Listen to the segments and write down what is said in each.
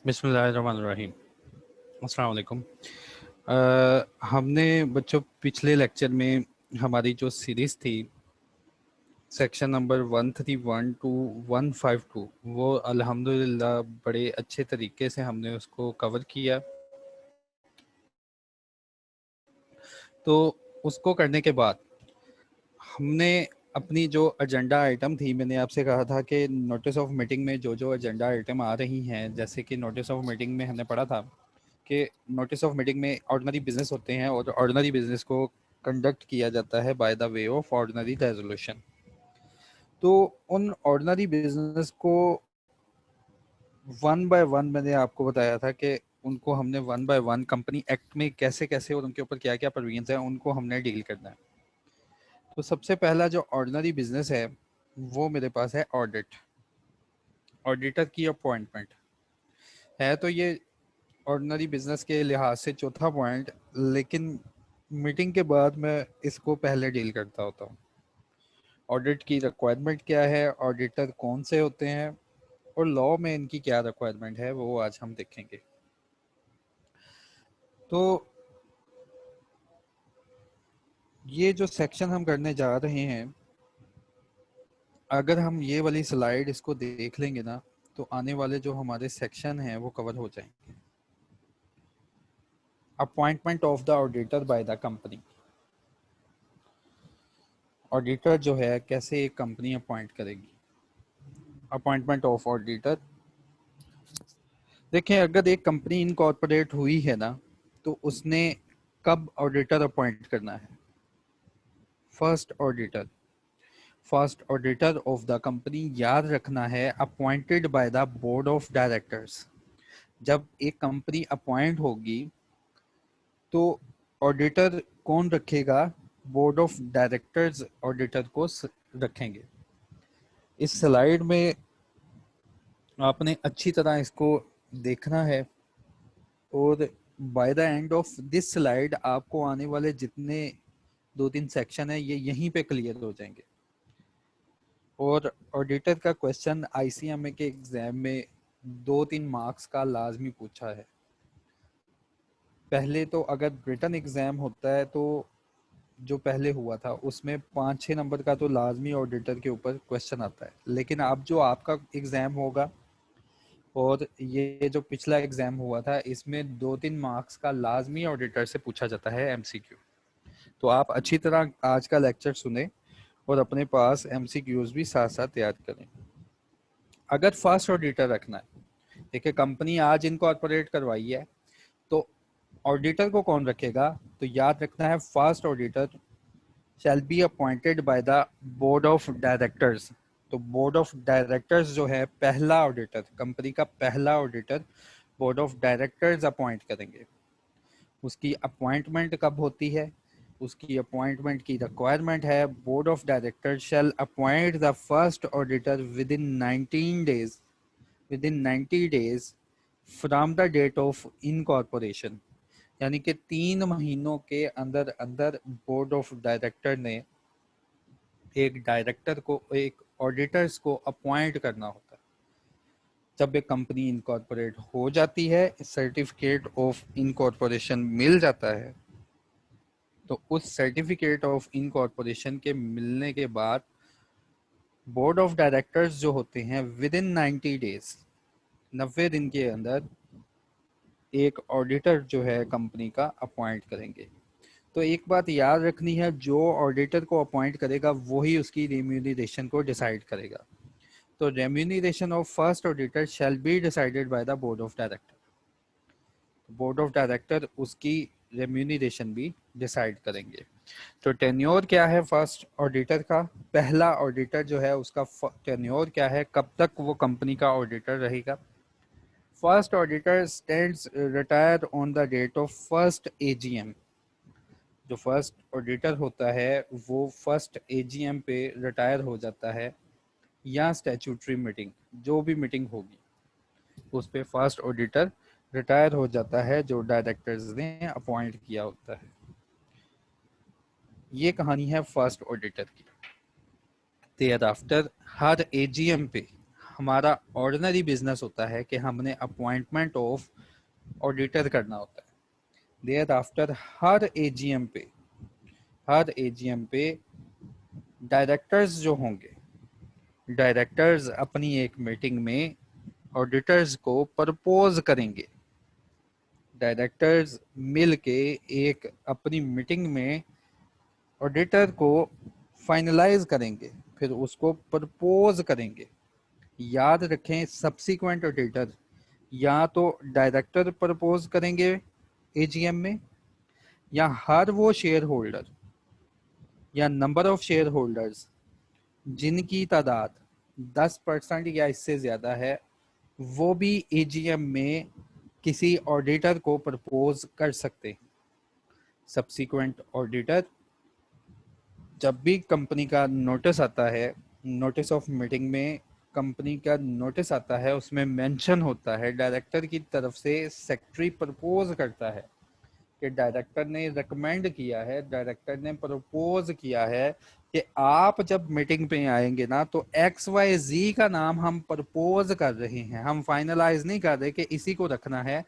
बिस्मिल्लाहिर्रहमानिर्रहीम। अस्सलाम वालेकुम। हमने बच्चों पिछले लेक्चर में हमारी जो सीरीज़ थी सेक्शन नंबर 131 टू 152 वो अल्हम्दुलिल्लाह बड़े अच्छे तरीके से हमने उसको कवर किया। तो उसको करने के बाद हमने अपनी जो एजेंडा आइटम थी, मैंने आपसे कहा था कि नोटिस ऑफ मीटिंग में जो जो एजेंडा आइटम आ रही हैं, जैसे कि नोटिस ऑफ मीटिंग में हमने पढ़ा था कि नोटिस ऑफ मीटिंग में ऑर्डिनरी बिजनेस होते हैं और ऑर्डिनरी बिजनेस को कंडक्ट किया जाता है by the way of ordinary resolution. तो उन ऑर्डिनरी बिजनेस को वन बाय वन मैंने आपको बताया था कि उनको हमने one by one company act में कैसे कैसे और उनके ऊपर क्या क्या प्रोविजंस हैं उनको हमने डील करना है। तो सबसे पहला जो ऑर्डिनरी बिजनेस है वो मेरे पास है ऑडिट। ऑडिटर की अपॉइंटमेंट है, तो ये ऑर्डिनरी बिजनेस के लिहाज से चौथा पॉइंट, लेकिन मीटिंग के बाद मैं इसको पहले डील करता होता हूँ। ऑडिट की रिक्वायरमेंट क्या है, ऑडिटर कौन से होते हैं और लॉ में इनकी क्या रिक्वायरमेंट है, वो आज हम देखेंगे। तो ये जो सेक्शन हम करने जा रहे हैं, अगर हम ये वाली स्लाइड इसको देख लेंगे ना, तो आने वाले जो हमारे सेक्शन हैं वो कवर हो जाएंगे। Appointment of the auditor bye the company. Auditor जो है कैसे एक कंपनी अपॉइंट करेगी। अपॉइंटमेंट ऑफ ऑडिटर, देखें अगर एक कंपनी इनकॉर्पोरेट हुई है ना, तो उसने कब ऑडिटर अपॉइंट करना है। First auditor, first auditor of the company याद रखना है appointed by the board of directors. जब एक कंपनी अपॉइंट होगी तो ऑडिटर कौन रखेगा, बोर्ड ऑफ डायरेक्टर्स ऑडिटर को रखेंगे। इस स्लाइड में आपने अच्छी तरह इसको देखना है और by the end of this slide आपको आने वाले जितने 2-3 सेक्शन है ये यहीं पे क्लियर हो जाएंगे। और ऑडिटर का क्वेश्चन आईसीएमए के एग्जाम में 2-3 मार्क्स का लाजमी पूछा है। पहले तो अगर रिटन एग्जाम होता है तो जो पहले हुआ था उसमें 5-6 नंबर का तो लाजमी ऑडिटर के ऊपर क्वेश्चन आता है, लेकिन अब जो आपका एग्जाम होगा और ये जो पिछला एग्जाम हुआ था इसमें 2-3 मार्क्स का लाजमी ऑडिटर से पूछा जाता है एमसीक्यू। तो आप अच्छी तरह आज का लेक्चर सुने और अपने पास एमसीक्यूज भी साथ साथ तैयार करें। अगर फर्स्ट ऑडिटर रखना है, देखिए कंपनी आज इनकॉर्पोरेट करवाई है तो ऑडिटर को कौन रखेगा, तो याद रखना है first auditor shall be appointed by the board of directors. तो बोर्ड ऑफ डायरेक्टर्स जो है पहला ऑडिटर, कंपनी का पहला auditor board of directors appoint करेंगे। उसकी अपॉइंटमेंट कब होती है, उसकी अपॉइंटमेंट की रिक्वायरमेंट है board of directors shall appoint the first auditor within 19 days, within 90 days from the date of incorporation. यानी कि 3 महीनों के अंदर अंदर बोर्ड ऑफ डायरेक्टर ने एक डायरेक्टर को, एक ऑडिटर्स को अपॉइंट करना होता है। जब एक कंपनी इनकॉर्पोरेट हो जाती है, सर्टिफिकेट ऑफ इनकॉर्पोरेशन मिल जाता है, तो उस सर्टिफिकेट ऑफ इनकॉर्पोरेशन के मिलने के बाद बोर्ड ऑफ डायरेक्टर्स जो होते हैं विद इन 90 डेज, 90 दिन के अंदर एक ऑडिटर जो है कंपनी का अपॉइंट करेंगे। तो एक बात याद रखनी है, जो ऑडिटर को अपॉइंट करेगा वही उसकी रेम्यूनरेशन को डिसाइड करेगा। तो remuneration of first auditor shall be decided by the board of director. Board of director उसकी रेम्यूनरेशन भी डिसाइड करेंगे। तो टेन्योर क्या है फर्स्ट ऑडिटर का, पहला ऑडिटर जो है उसका टेन्योर क्या है, कब तक वो कंपनी का ऑडिटर रहेगा। First auditor stands retire on the date of first AGM. जो फर्स्ट ऑडिटर होता है वो फर्स्ट एजीएम पे रिटायर हो जाता है, या स्टैट्यूटरी मीटिंग, जो भी मीटिंग होगी उस पे फर्स्ट ऑडिटर रिटायर हो जाता है जो डायरेक्टर्स ने अपॉइंट किया होता है। ये कहानी है फर्स्ट ऑडिटर की। देयर आफ्टर हर एजीएम पे हमारा ऑर्डिनरी बिजनेस होता है कि हमने अपॉइंटमेंट ऑफ ऑडिटर करना होता है। देयर आफ्टर हर एजीएम पे डायरेक्टर्स जो होंगे, डायरेक्टर्स अपनी एक मीटिंग में ऑडिटर्स को प्रपोज करेंगे। डायरेक्टर्स मिल के एक अपनी मीटिंग में ऑडिटर को फाइनलाइज करेंगे, फिर उसको प्रपोज करेंगे। याद रखें, सब्सिक्वेंट ऑडिटर या तो डायरेक्टर प्रपोज करेंगे एजीएम में, या हर वो शेयर होल्डर या नंबर ऑफ शेयर होल्डर्स जिनकी तादाद 10% या इससे ज़्यादा है, वो भी एजीएम में किसी ऑडिटर को प्रपोज कर सकते हैं। सब्सिक्वेंट ऑडिटर, जब भी कंपनी का नोटिस आता है, नोटिस ऑफ मीटिंग में कंपनी का नोटिस आता है, उसमें मेंशन होता है, डायरेक्टर की तरफ से सेक्रेटरी प्रपोज करता है कि डायरेक्टर ने रिकमेंड किया है, डायरेक्टर ने प्रपोज किया है कि आप जब मीटिंग पे आएंगे ना तो XYZ का नाम हम प्रपोज कर रहे हैं, हम फाइनलाइज नहीं कर रहे कि इसी को रखना है,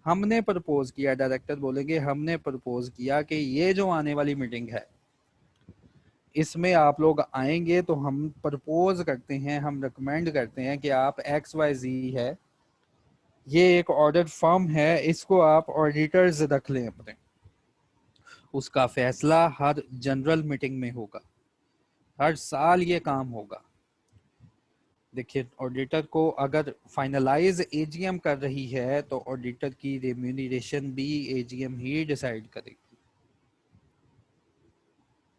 हमने प्रपोज किया। डायरेक्टर बोलेंगे हमने प्रपोज किया कि ये जो आने वाली मीटिंग है इसमें आप लोग आएंगे तो हम प्रपोज करते हैं, हम रिकमेंड करते हैं कि आप XYZ है, ये एक ऑडिट फर्म है, इसको आप ऑडिटर्स रख लें अपने। उसका फैसला हर जनरल मीटिंग में होगा, हर साल ये काम होगा। देखिए, ऑडिटर को अगर फाइनलाइज एजीएम कर रही है तो ऑडिटर की रेम्यूनरेशन भी एजीएम ही डिसाइड करेगी।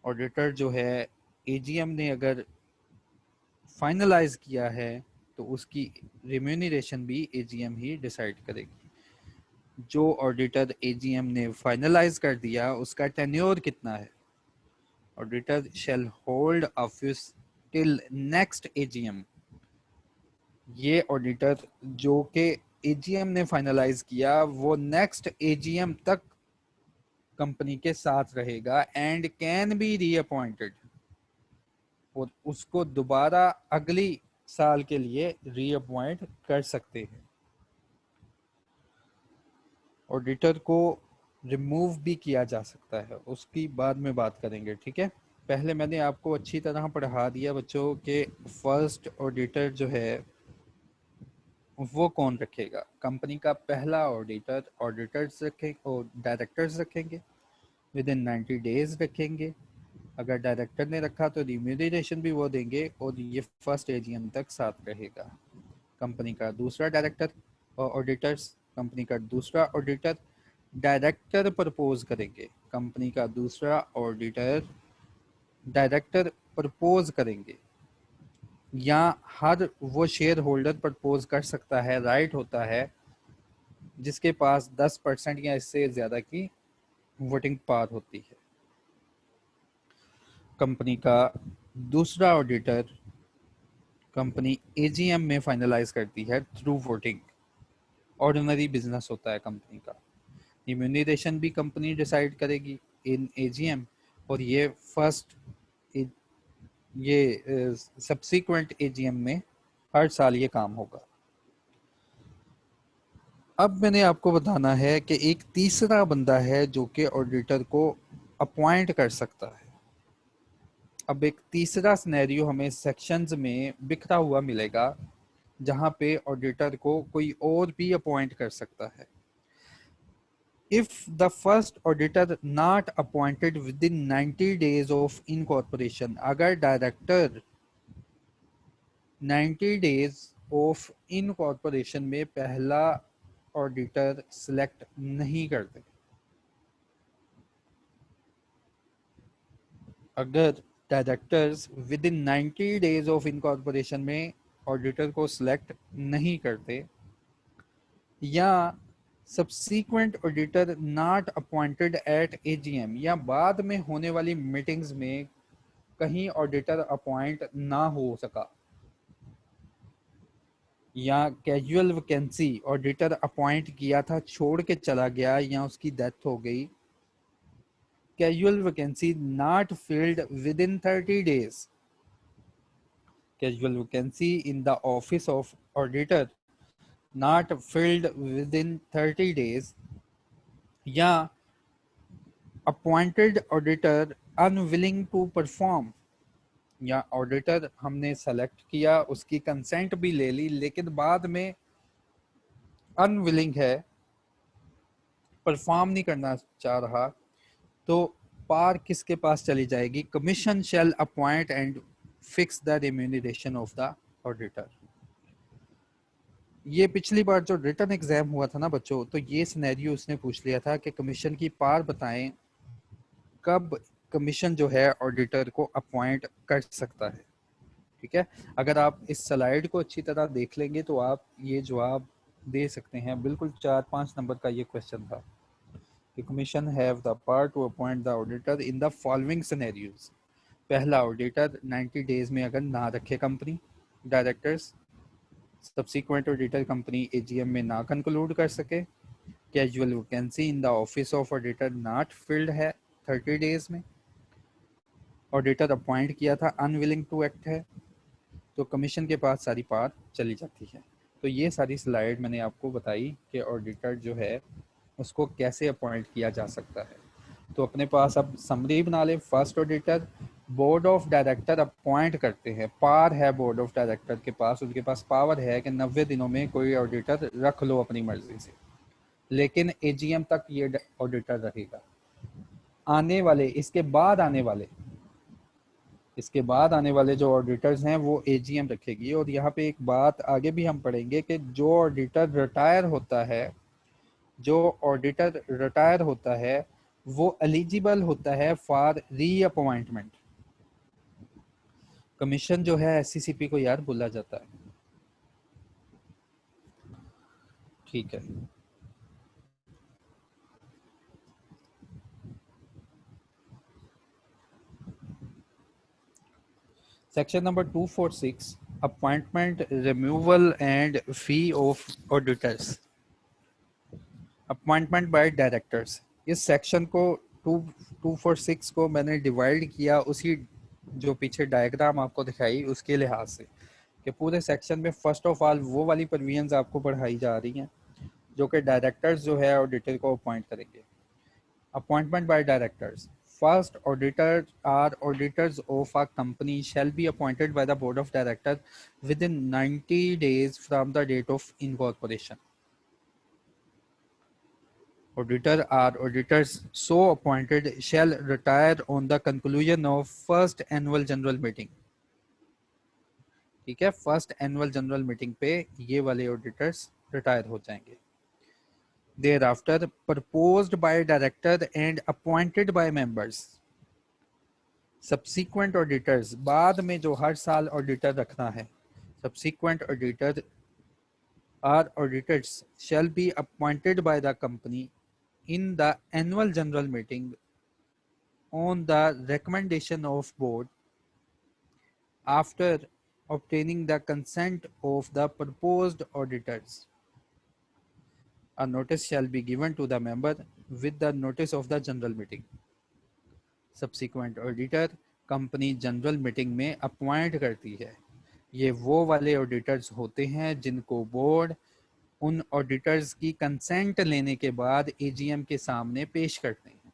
ऑडिटर जो है, एजीएम ने अगर फाइनलाइज किया है तो उसकी रेम्यूनरेशन भी एजीएम ही डिसाइड करेगी। जो ऑडिटर एजीएम ने फाइनलाइज कर दिया उसका टेन्योर कितना है, auditor shall hold office till next AGM. ये ऑडिटर जो कि एजीएम ने फाइनलाइज किया वो नेक्स्ट एजीएम तक कंपनी के साथ रहेगा एंड कैन बी रीअपॉइंटेड, और उसको दोबारा अगली साल के लिए रीअपॉइंट कर सकते हैं। ऑडिटर को रिमूव भी किया जा सकता है, उसकी बाद में बात करेंगे, ठीक है। पहले मैंने आपको अच्छी तरह पढ़ा दिया बच्चों के फर्स्ट ऑडिटर जो है वो कौन रखेगा। कंपनी का पहला ऑडिटर ऑडिटर्स रखेंगे और डायरेक्टर्स रखेंगे, विद इन 90 डेज रखेंगे। अगर डायरेक्टर ने रखा तो रिम्यूनरेशन भी वो देंगे और ये फर्स्ट एजीएम तक साथ रहेगा। कंपनी का दूसरा डायरेक्टर और ऑडिटर्स, कंपनी का दूसरा ऑडिटर डायरेक्टर प्रपोज करेंगे, कंपनी का दूसरा ऑडिटर डायरेक्टर प्रपोज करेंगे, या हर वो शेयर होल्डर प्रपोज कर सकता है, राइट होता है जिसके पास 10% या इससे ज़्यादा की वोटिंग पावर होती है। कंपनी का दूसरा ऑडिटर कंपनी एजीएम में फाइनलाइज करती है थ्रू वोटिंग। ऑर्डिनरी बिजनेस होता है कंपनी का। रिम्यूनरेशन भी कंपनी डिसाइड करेगी इन एजीएम, और ये फर्स्ट ये सब्सिक्वेंट एजीएम में हर साल ये काम होगा। अब मैंने आपको बताना है कि एक तीसरा बंदा है जो कि ऑडिटर को अपॉइंट कर सकता है। अब एक तीसरा सिनेरियो हमें सेक्शंस में बिखरा हुआ मिलेगा जहां पे ऑडिटर को कोई और भी अपॉइंट कर सकता है। If the first auditor not appointed within 90 days of incorporation, अगर डायरेक्टर 90 days of incorporation में पहला ऑडिटर सिलेक्ट नहीं करते, अगर directors within 90 days of incorporation में ऑडिटर को सिलेक्ट नहीं करते, या subsequent auditor not appointed at AGM, या बाद में होने वाली मीटिंग्स में कहीं ऑडिटर अपॉइंट ना हो सका, या कैजुअल वैकेंसी ऑडिटर अपॉइंट किया था छोड़ के चला गया या उसकी डेथ हो गई, casual vacancy not filled within 30 days, casual vacancy in the office of auditor not filled within 30 days, या appointed auditor unwilling to perform, या ऑडिटर हमने सेलेक्ट किया, उसकी कंसेंट भी ले ली, लेकिन बाद में अनविलिंग है, परफॉर्म नहीं करना चाह रहा, तो पार किसके पास चली जाएगी? Commission shall appoint and fix the remuneration of the auditor. ये पिछली बार जो रिटन एग्जाम हुआ था ना बच्चों, तो ये सिनेरियो उसने पूछ लिया था कि कमीशन की पार बताएं कब कमीशन जो है ऑडिटर को अपॉइंट कर सकता है। ठीक है, अगर आप इस स्लाइड को अच्छी तरह देख लेंगे तो आप ये जवाब दे सकते हैं। बिल्कुल 4-5 नंबर का ये क्वेश्चन था कि commission have the power to appoint the auditor in the following scenarios. पहला, ऑडिटर 90 डेज में अगर ना रखे company directors, subsequent auditor company AGM में ना कंक्लूड कर सके, casual vacancy in the office of auditor not filled है 30 डेज में, ऑडिटर अपॉइंट किया था अनविलिंग टू एक्ट है, तो कमीशन के पास सारी पार चली जाती है। तो ये सारी स्लाइड मैंने आपको बताई कि ऑडिटर जो है उसको कैसे अपॉइंट किया जा सकता है। तो अपने पास अब समरी बना लें। First auditor board of director appoint करते हैं, पार है बोर्ड ऑफ डायरेक्टर के पास, उनके पास पावर है कि 90 दिनों में कोई ऑडिटर रख लो अपनी मर्जी से, लेकिन एजीएम तक ये ऑडिटर रहेगा। आने वाले इसके बाद आने वाले जो ऑडिटर्स हैं वो एजीएम रखेगी। और यहाँ पे एक बात आगे भी हम पढ़ेंगे कि जो ऑडिटर रिटायर होता है वो एलिजिबल होता है फॉर रीअपॉइंटमेंट। कमीशन जो है एससीसीपी को यार बोला जाता है। ठीक है, section number 246, appointment removal and fee of auditors, appointment by directors. इस सेक्शन को 246 को मैंने डिवाइड किया उसी जो पीछे डायग्राम आपको दिखाई उसके लिहाज से, कि पूरे सेक्शन में फर्स्ट ऑफ ऑल वो वाली प्रोविजंस आपको पढ़ाई जा रही हैं जो कि डायरेक्टर्स जो है ऑडिटर को अपॉइंट करेंगे। Appointment by directors, first auditor or auditors of a company shall be appointed by the board of director within 90 days from the date of incorporation. Auditor or auditors so appointed shall retire on the conclusion of first annual general meeting। ठीक है, first annual general meeting पे ये वाले auditors retire हो जाएंगे। Thereafter proposed by director and appointed by members. Subsequent auditors, बाद में जो हर साल ऑडिटर रखना है, subsequent auditor or auditors shall be appointed by the company in the annual general meeting on the recommendation of board after obtaining the consent of the proposed auditors. A notice shall be given to the member with the notice of the general meeting. Subsequent auditor company general meeting में appoint करती है। ये वो वाले auditors होते हैं जिनको board उन ऑडिटर्स की कंसेंट लेने के बाद एजीएम के सामने पेश करते हैं।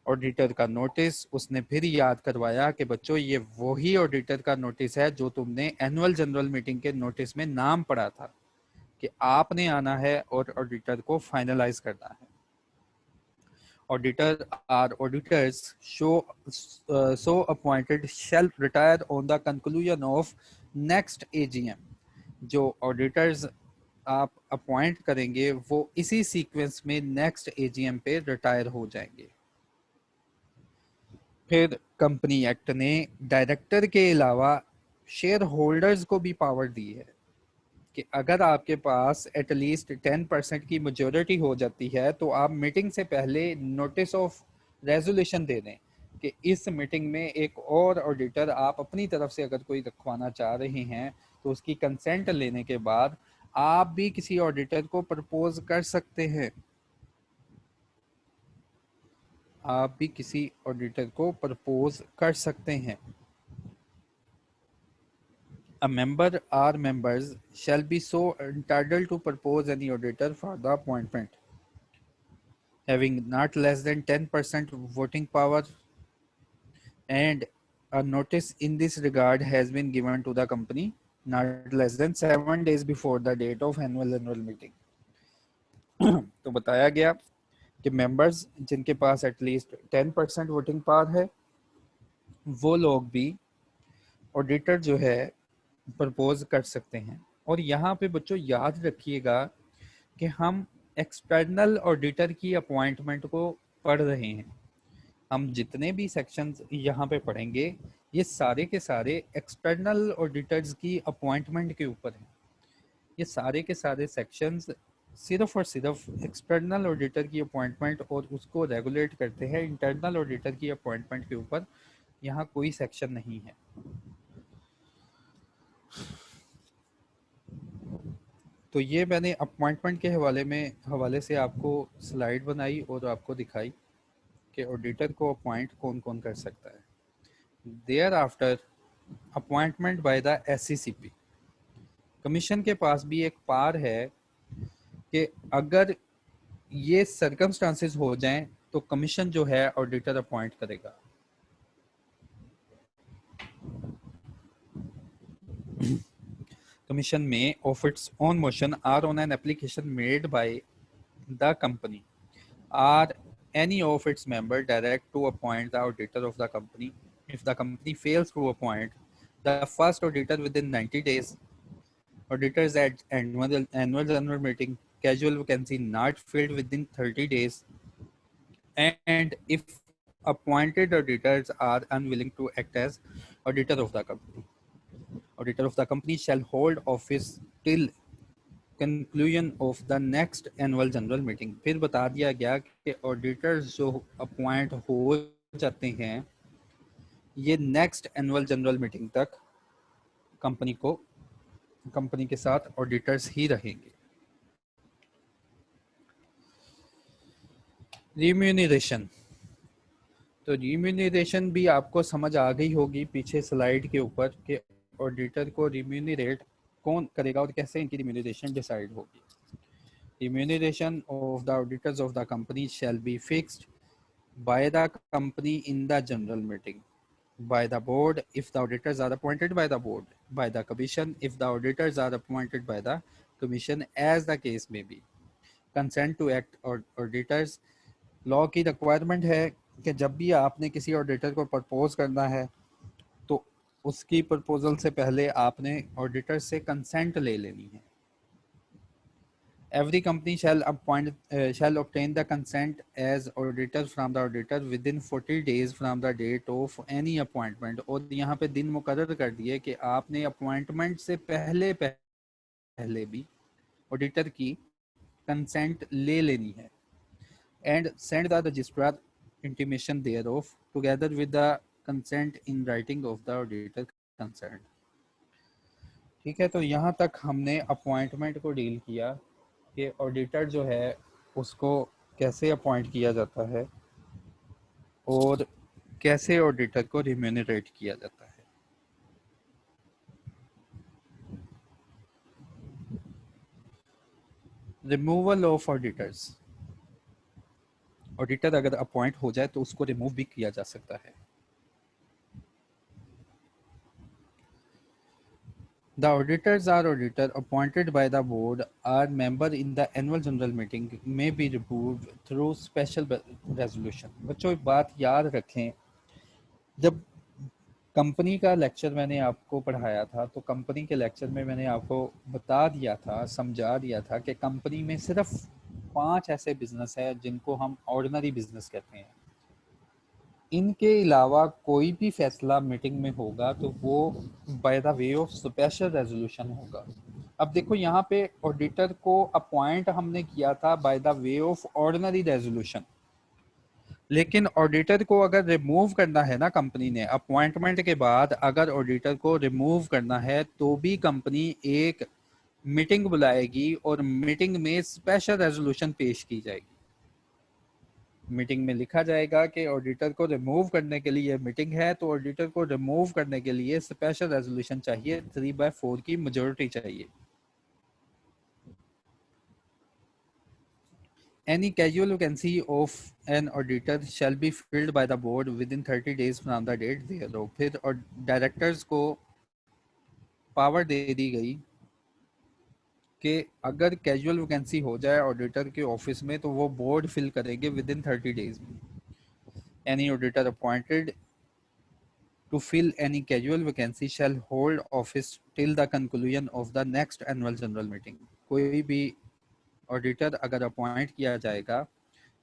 ऑडिटर का नोटिस, उसने फिर याद करवाया कि बच्चों ये वही ऑडिटर का नोटिस है जो तुमने एनुअल जनरल मीटिंग के नोटिस में नाम पढ़ा था कि आपने आना है और ऑडिटर को फाइनलाइज करना है। Auditor or auditors so appointed shall retire on the conclusion of next AGM. जो ऑडिटर्स आप अपॉइंट करेंगे वो इसी सीक्वेंस में नेक्स्ट एजीएम पे रिटायर हो जाएंगे। फिर कंपनी एक्ट ने डायरेक्टर के अलावा शेयर होल्डर्स को भी पावर दी है कि अगर आपके पास एटलीस्ट 10% की मेजोरिटी हो जाती है तो आप मीटिंग से पहले नोटिस ऑफ रेजोल्यूशन दे दें कि इस मीटिंग में एक और ऑडिटर आप अपनी तरफ से अगर कोई रखवाना चाह रहे हैं तो उसकी कंसेंट लेने के बाद आप भी किसी ऑडिटर को प्रपोज कर सकते हैं। आप भी किसी ऑडिटर को प्रपोज कर सकते हैं। A member or members shall be so entitled to propose any auditor for the appointment having not less than 10% voting power, and a notice in this regard has been given to the company not less than 7 days before the date of annual general meeting. तो बताया गया कि members जिनके पास at least 10% voting power है वो लोग भी auditor जो है प्रपोज कर सकते हैं। और यहाँ पे बच्चों याद रखिएगा कि हम एक्सटर्नल ऑडिटर की अपॉइंटमेंट को पढ़ रहे हैं। हम जितने भी सेक्शंस यहाँ पे पढ़ेंगे ये सारे के सारे एक्सटर्नल ऑडिटर्स की अपॉइंटमेंट के ऊपर हैं। ये सारे के सारे सेक्शंस सिर्फ और सिर्फ एक्सटर्नल ऑडिटर की अपॉइंटमेंट और उसको रेगुलेट करते हैं, इंटरनल ऑडिटर की अपॉइंटमेंट के ऊपर यहाँ कोई सेक्शन नहीं है। तो ये मैंने अपॉइंटमेंट के हवाले से आपको स्लाइड बनाई और आपको दिखाई कि ऑडिटर को अपॉइंट कौन कौन कर सकता है। Thereafter appointment by the SCCP, commission के पास भी एक पावर है कि अगर ये सर्कमस्टांसेस हो जाएं तो कमीशन जो है ऑडिटर अपॉइंट करेगा। Commission may, of its own motion or on an application made by the company or any of its members, direct to appoint the auditor of the company. If the company fails to appoint the first auditor within 90 days, auditors at annual general meeting, casual vacancy not filled within 30 days, and if appointed auditors are unwilling to act as auditor of the company, auditor of the company shall hold office till conclusion of the next annual general meeting। फिर बता दिया गया कि auditors जो appoint हो जाते हैं ये नेक्स्ट एनुअल जनरल मीटिंग तक कंपनी के साथ ऑडिटर्स ही रहेंगे। रिम्यूनरेशन, तो रिम्यूनरेशन भी आपको समझ आ गई होगी पीछे स्लाइड के ऊपर कि ऑडिटर को रिम्यूनरेट कौन करेगा और कैसे इनकी रिम्यूनरेशन डिसाइड होगी। Remuneration of the auditors of the company shall be fixed by the company in the general meeting, by the board if the auditors are appointed by the board, by the commission if the auditors are appointed by the commission, as the case may be। consent to act auditors, law की requirement है कि जब भी आपने किसी auditor को propose करना है तो उसकी प्रपोजल से पहले आपने ऑडिटर से कंसेंट ले लेनी है। Every company shall obtain the consent as auditor from the auditor within 40 days from the date of any appointment। और यहाँ पे दिन मुकर्रर कर दिए कि आपने अपॉइंटमेंट से पहले भी ऑडिटर की कंसेंट ले लेनी है। and send the registrar intimation thereof together with the consent in writing of the auditor concerned। ठीक है, तो यहाँ तक हमने अपॉइंटमेंट को डील किया कि ऑडिटर जो है उसको कैसे अपॉइंट किया जाता है और कैसे ऑडिटर को रिम्यूनरेट किया जाता है। रिमूवल ऑफ ऑडिटर्स, ऑडिटर अगर अपॉइंट हो जाए तो उसको रिमूव भी किया जा सकता है। The auditors or auditor appointed by the board or member in the annual general meeting may be removed through special resolution। बच्चों एक बात याद रखें, जब कंपनी का लेक्चर मैंने आपको पढ़ाया था तो कंपनी के लेक्चर में मैंने आपको बता दिया था, समझा दिया था कि कंपनी में सिर्फ 5 ऐसे बिजनेस है जिनको हम ऑर्डिनरी बिजनेस कहते हैं। इनके अलावा कोई भी फैसला मीटिंग में होगा तो वो by the way of special resolution होगा। अब देखो यहाँ पे ऑडिटर को अपॉइंट हमने किया था by the way of ordinary resolution, लेकिन ऑडिटर को अगर रिमूव करना है ना, कंपनी ने अपॉइंटमेंट के बाद अगर ऑडिटर को रिमूव करना है तो भी कंपनी एक मीटिंग बुलाएगी और मीटिंग में स्पेशल रेजोल्यूशन पेश की जाएगी। मीटिंग में लिखा जाएगा कि ऑडिटर को रिमूव करने के लिए मीटिंग है, तो ऑडिटर को रिमूव करने के लिए स्पेशल रेजोल्यूशन चाहिए, 3/4 की मेजोरिटी चाहिए। Any casual vacancy of an auditor shall be filled by the board within 30 days from the date thereof। फिर और डायरेक्टर्स को पावर दे दी गई कि अगर कैजुअल वैकेंसी हो जाए ऑडिटर के ऑफिस में तो वो बोर्ड फिल करेंगे विद इन 30 डेज में। Any auditor appointed to fill any casual vacancy shall hold office till the conclusion of the next annual general meeting. कोई भी ऑडिटर अगर अपॉइंट किया जाएगा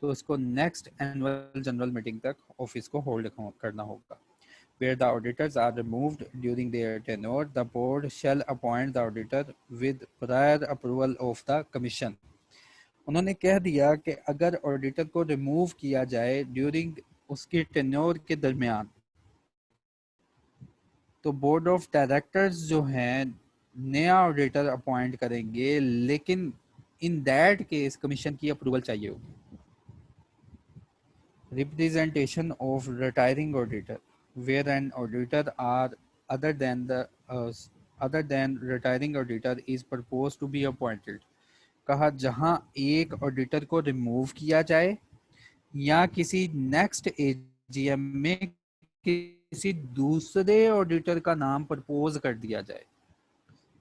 तो उसको नेक्स्ट एनुअल जनरल मीटिंग तक ऑफिस को होल्ड करना होगा। Where the auditors are removed during their tenure, the board shall appoint the auditor with prior approval of the commission। उन्होंने कह दिया कि अगर ऑडिटर को रिमूव किया जाए ड्यूरिंग उसकी टेन्योर के दरमियान, तो बोर्ड ऑफ डायरेक्टर्स जो हैं नया ऑडिटर अपॉइंट करेंगे, लेकिन इन दैट केस कमीशन की अप्रूवल चाहिए होगी। Representation of retiring auditor, where an auditor are other than the other than retiring auditor is proposed to be appointed। कहा जहां एक ऑडिटर को रिमूव किया जाए या किसी नेक्स्ट एजीएम में किसी दूसरे ऑडिटर का नाम प्रपोज कर दिया जाए।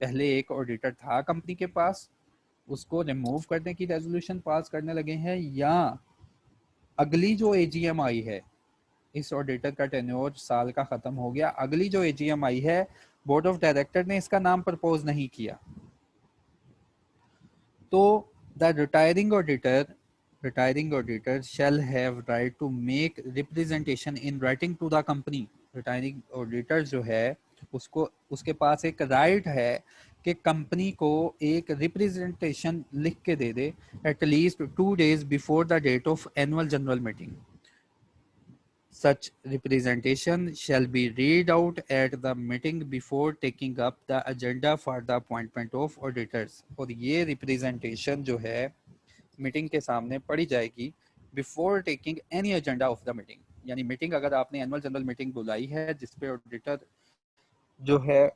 पहले एक ऑडिटर था कंपनी के पास, उसको रिमूव करने की रेजोल्यूशन पास करने लगे हैं, या अगली जो एजीएम आई है, इस ऑडिटर का टेन्योर साल का खत्म हो गया, अगली जो एजीएम आई है बोर्ड ऑफ डायरेक्टर ने इसका नाम प्रपोज नहीं किया, तो the retiring auditor shall have right to make representation in writing to the company. Retiring auditor जो है उसको उसके पास एक राइट है कि कंपनी को एक रिप्रेजेंटेशन लिख के दे दे at least 2 days before the date of annual general meeting. Such representation shall be read out at the meeting before taking up the agenda for the appointment of auditors। और ये representation जो है मीटिंग के सामने पढ़ी जाएगी before taking any agenda of the meeting. यानी meeting अगर आपने एनुअल जनरल मीटिंग बुलाई है जिसपे ऑडिटर जो है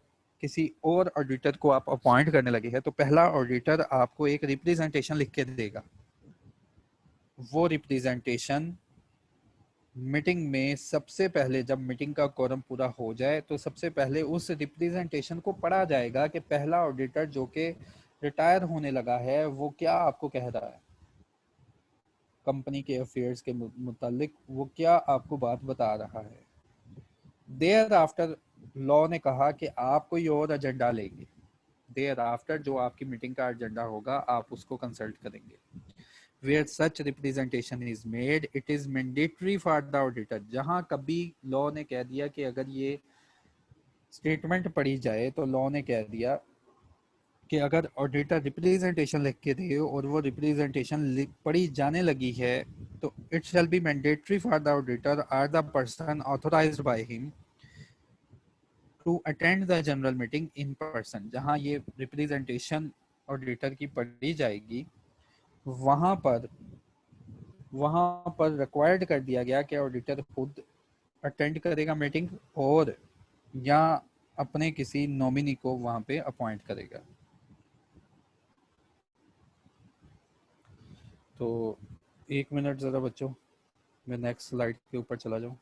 किसी और ऑडिटर को आप अपॉइंट करने लगे हैं, तो पहला ऑडिटर आपको एक रिप्रेजेंटेशन लिख के देगा। वो रिप्रेजेंटेशन मीटिंग में सबसे पहले, जब मीटिंग का कोरम पूरा हो जाए तो सबसे पहले उस रिप्रेजेंटेशन को पढ़ा जाएगा कि पहला ऑडिटर जो कि रिटायर होने लगा है वो क्या आपको कह रहा है, कंपनी के अफेयर्स के मुतालिक वो क्या आपको बात बता रहा है। देयर आफ्टर लॉ ने कहा कि आप कोई और एजेंडा लेंगे, देयर आफ्टर जो आपकी मीटिंग का एजेंडा होगा आप उसको कंसल्ट करेंगे। Where such representation is made, it is mandatory for the auditor। जहां कभी लॉ ने कह दिया कि अगर ये स्टेटमेंट पढ़ी जाए, तो लॉ ने कह दिया कि अगर ऑडिटर रिप्रेजेंटेशन लिख के दे और वो रिप्रेजेंटेशन पढ़ी जाने लगी है, तो it shall be mandatory for the auditor or the person authorised by him to attend the general meeting in person. जहां ये रिप्रेजेंटेशन ऑडिटर की पढ़ी जाएगी वहां पर रिक्वायर्ड कर दिया गया कि ऑडिटर खुद अटेंड करेगा मीटिंग, और या अपने किसी नॉमिनी को वहां पे अपॉइंट करेगा। तो 1 मिनट ज़रा बच्चों, मैं नेक्स्ट स्लाइड के ऊपर चला जाऊं।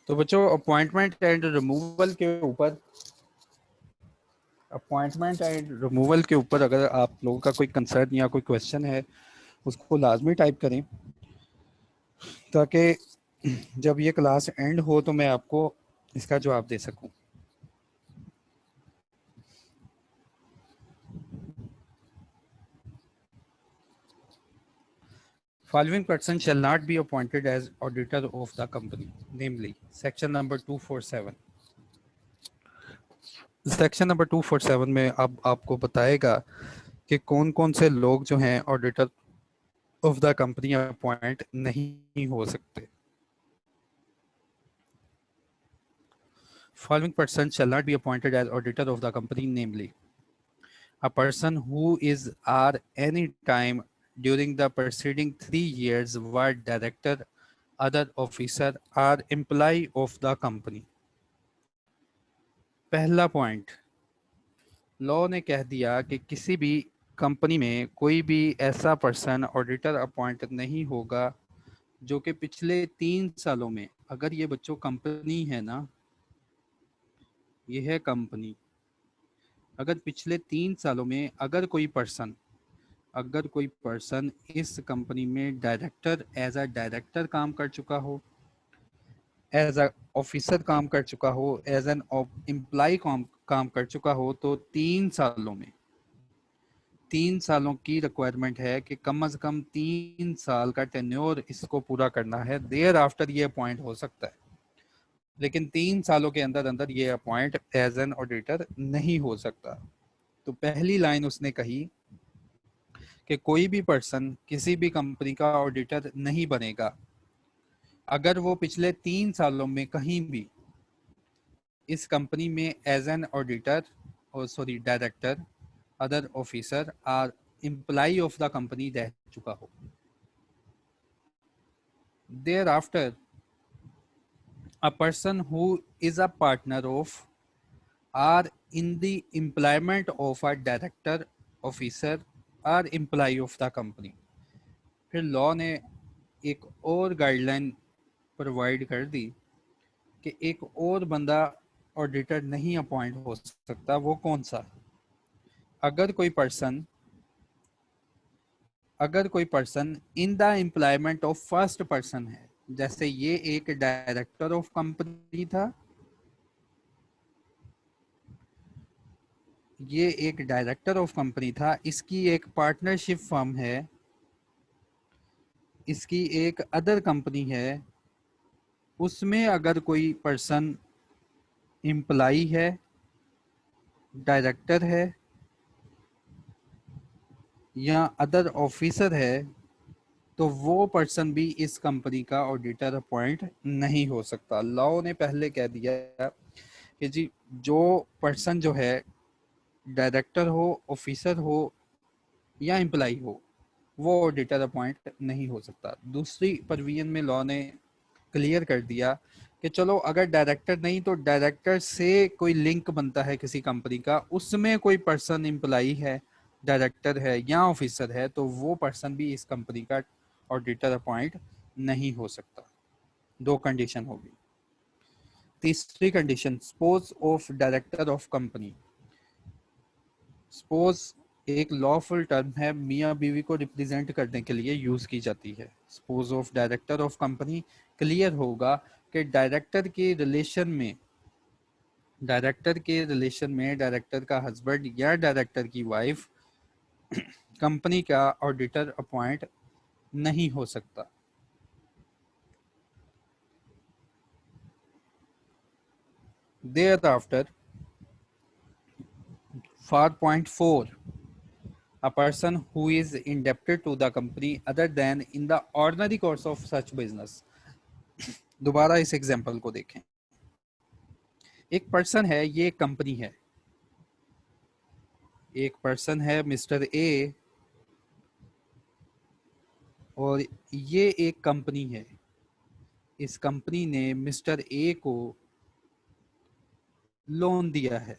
तो बच्चों अपॉइंटमेंट एंड रिमूवल के ऊपर अगर आप लोगों का कोई कंसर्न या कोई क्वेश्चन है उसको लाजमी टाइप करें, ताकि जब ये क्लास एंड हो तो मैं आपको इसका जवाब दे सकूं। Following person shall not be appointed as auditor of the company, namely section number 247. Section number 247 में अब आपको बताएगा कि कौन कौन से लोग जो हैं auditor of the company appoint नहीं हो सकते। Following person shall not be appointed as auditor of the company, namely a person who is or any time during the preceding 3 years were director, other officer or employee of the company. पहला point, law ने कह दिया कि किसी भी company में कोई भी ऐसा पर्सन ऑडिटर अपॉइंट नहीं होगा जो कि पिछले 3 सालों में, अगर ये बच्चों कंपनी है ना, ये है कंपनी, अगर पिछले 3 सालों में अगर कोई पर्सन इस कंपनी में डायरेक्टर, एज अ डायरेक्टर काम कर चुका हो, एज अ ऑफिसर काम कर चुका हो, एज एन एम्प्लॉय काम कर चुका हो, तो 3 सालों की रिक्वायरमेंट है कि कम से कम 3 साल का टेन्योर इसको पूरा करना है, देयर आफ्टर ये अपॉइंट हो सकता है, लेकिन 3 सालों के अंदर अंदर ये अपॉइंट एज एन ऑडिटर नहीं हो सकता। तो पहली लाइन उसने कही कि कोई भी पर्सन किसी भी कंपनी का ऑडिटर नहीं बनेगा अगर वो पिछले 3 सालों में कहीं भी इस कंपनी में एज एन ऑडिटर और सॉरी डायरेक्टर, अदर ऑफिसर और एम्प्लॉय ऑफ द कंपनी रह चुका हो। Thereafter, a person who is a partner of or in the employment of a director, officer or employee of the company. फिर law ने एक और guideline provide कर दी कि एक और बंदा ऑडिटर नहीं अपॉइंट हो सकता। वो कौन सा? अगर कोई person in the employment of first person है, जैसे ये एक डायरेक्टर ऑफ कंपनी था, ये एक डायरेक्टर ऑफ कंपनी था, इसकी एक पार्टनरशिप फर्म है, इसकी एक अदर कंपनी है, उसमें अगर कोई पर्सन एम्प्लॉई है, डायरेक्टर है या अदर ऑफिसर है, तो वो पर्सन भी इस कंपनी का ऑडिटर अपॉइंट नहीं हो सकता। लॉ ने पहले कह दिया कि जी जो पर्सन जो है डायरेक्टर हो, ऑफिसर हो या एम्प्लॉई हो, वो ऑडिटर अपॉइंट नहीं हो सकता। दूसरी प्रोविजन में लॉ ने क्लियर कर दिया कि चलो अगर डायरेक्टर नहीं तो डायरेक्टर से कोई लिंक बनता है किसी कंपनी का, उसमें कोई पर्सन एम्प्लॉई है, डायरेक्टर है या ऑफिसर है, तो वो पर्सन भी इस कंपनी का ऑडिटर अपॉइंट नहीं हो सकता। 2 कंडीशन होगी। तीसरी condition, suppose of director of company. Suppose एक लॉफुल टर्म है, मियाँ बीवी को रिप्रेजेंट करने के लिए यूज की जाती है। Suppose of director of company clear होगा कि डायरेक्टर के रिलेशन में डायरेक्टर का हस्बैंड या डायरेक्टर की वाइफ कंपनी का ऑडिटर अपॉइंट नहीं हो सकता। Thereafter, for point 4, a person who is indebted to the company other than in the ordinary course of such business. दोबारा इस एग्जांपल को देखें। एक पर्सन है, ये कंपनी है, एक पर्सन है मिस्टर ए और ये एक कंपनी है। इस कंपनी ने मिस्टर ए को लोन दिया है,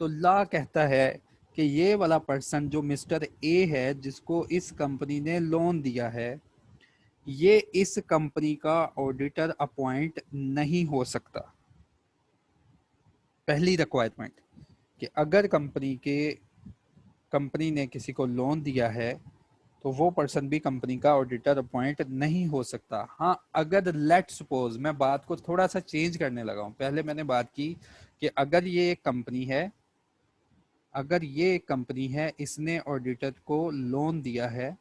तो लॉ कहता है कि ये वाला पर्सन जो मिस्टर ए है, जिसको इस कंपनी ने लोन दिया है, ये इस कंपनी का ऑडिटर अपॉइंट नहीं हो सकता। पहली रिक्वायरमेंट कि अगर कंपनी ने किसी को लोन दिया है तो वो पर्सन भी कंपनी का ऑडिटर अपॉइंट नहीं हो सकता। हाँ, अगर लेट सपोज, मैं बात को थोड़ा सा चेंज करने लगा हूँ। पहले मैंने बात की कि अगर ये एक कंपनी है, इसने ऑडिटर को लोन दिया है,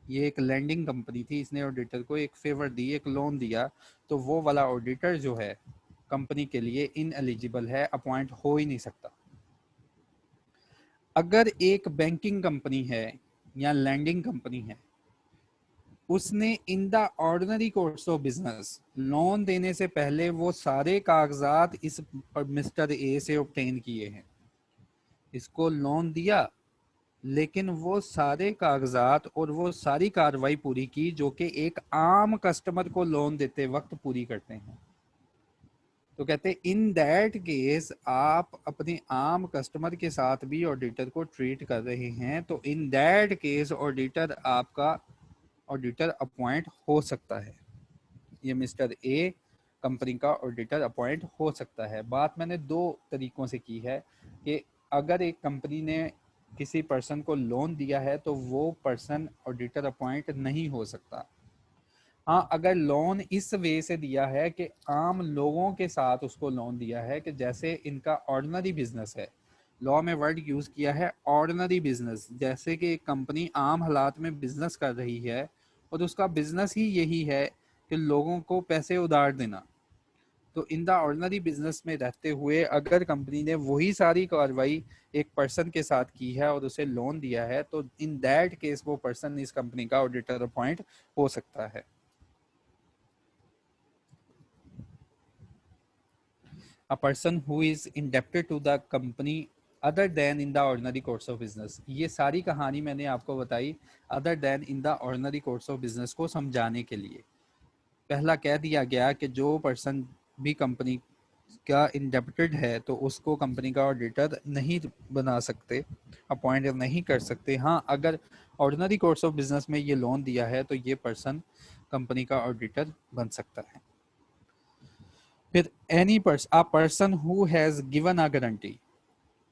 ये एक लैंडिंग कंपनी थी, इसने ऑडिटर को एक फेवर दी, एक लोन दिया, तो वो वाला ऑडिटर जो है कंपनी के लिए इन एलिजिबल है, अपॉइंट हो ही नहीं सकता। अगर एक बैंकिंग कंपनी है या लैंडिंग कंपनी है, उसने in the ordinary course of business loan देने से पहले वो सारे कागजात इस मिस्टर ए से ऑब्टेन किए हैं, इसको लोन दिया, लेकिन वो सारे कागजात और वो सारी कार्रवाई पूरी की जो कि एक आम कस्टमर को लोन देते वक्त पूरी करते हैं। तो कहते हैं इन दैट केस आप अपने आम कस्टमर के साथ भी ऑडिटर को ट्रीट कर रहे हैं, तो in that case auditor appoint हो सकता है। ये मिस्टर ए कंपनी का ऑडिटर अपॉइंट हो सकता है। बात मैंने दो तरीकों से की है कि अगर एक कंपनी ने किसी पर्सन को लोन दिया है तो वो पर्सन ऑडिटर अपॉइंट नहीं हो सकता। हाँ, अगर लोन इस वे से दिया है कि आम लोगों के साथ उसको लोन दिया है, कि जैसे इनका ऑर्डिनरी बिजनेस है, लॉ में वर्ड यूज किया है ऑर्डिनरी बिजनेस, जैसे कि एक कंपनी आम हालात में बिजनेस कर रही है और उसका बिजनेस ही यही है कि लोगों को पैसे उधार देना। तो इन द ऑर्डिनरी बिजनेस में रहते हुए अगर कंपनी ने वही सारी कार्रवाई एक पर्सन के साथ की है और उसे लोन दिया है, तो इन दैट केस वो पर्सन इस कंपनी का ऑडिटर अपॉइंट हो सकता है। A person who is indebted to the company other than in the ordinary course of business। ये सारी कहानी मैंने आपको बताई other than in the ordinary course of business को समझाने के लिए। पहला कह दिया गया कि जो पर्सन भी कंपनी का इंडेप्टेड है तो उसको कंपनी का ऑडिटर नहीं बना सकते, अपॉइंट नहीं कर सकते। हाँ, अगर ऑर्डिनरी कोर्स ऑफ बिजनेस में ये लोन दिया है तो ये पर्सन कंपनी का ऑडिटर बन सकता है। फिर a person who has given a guarantee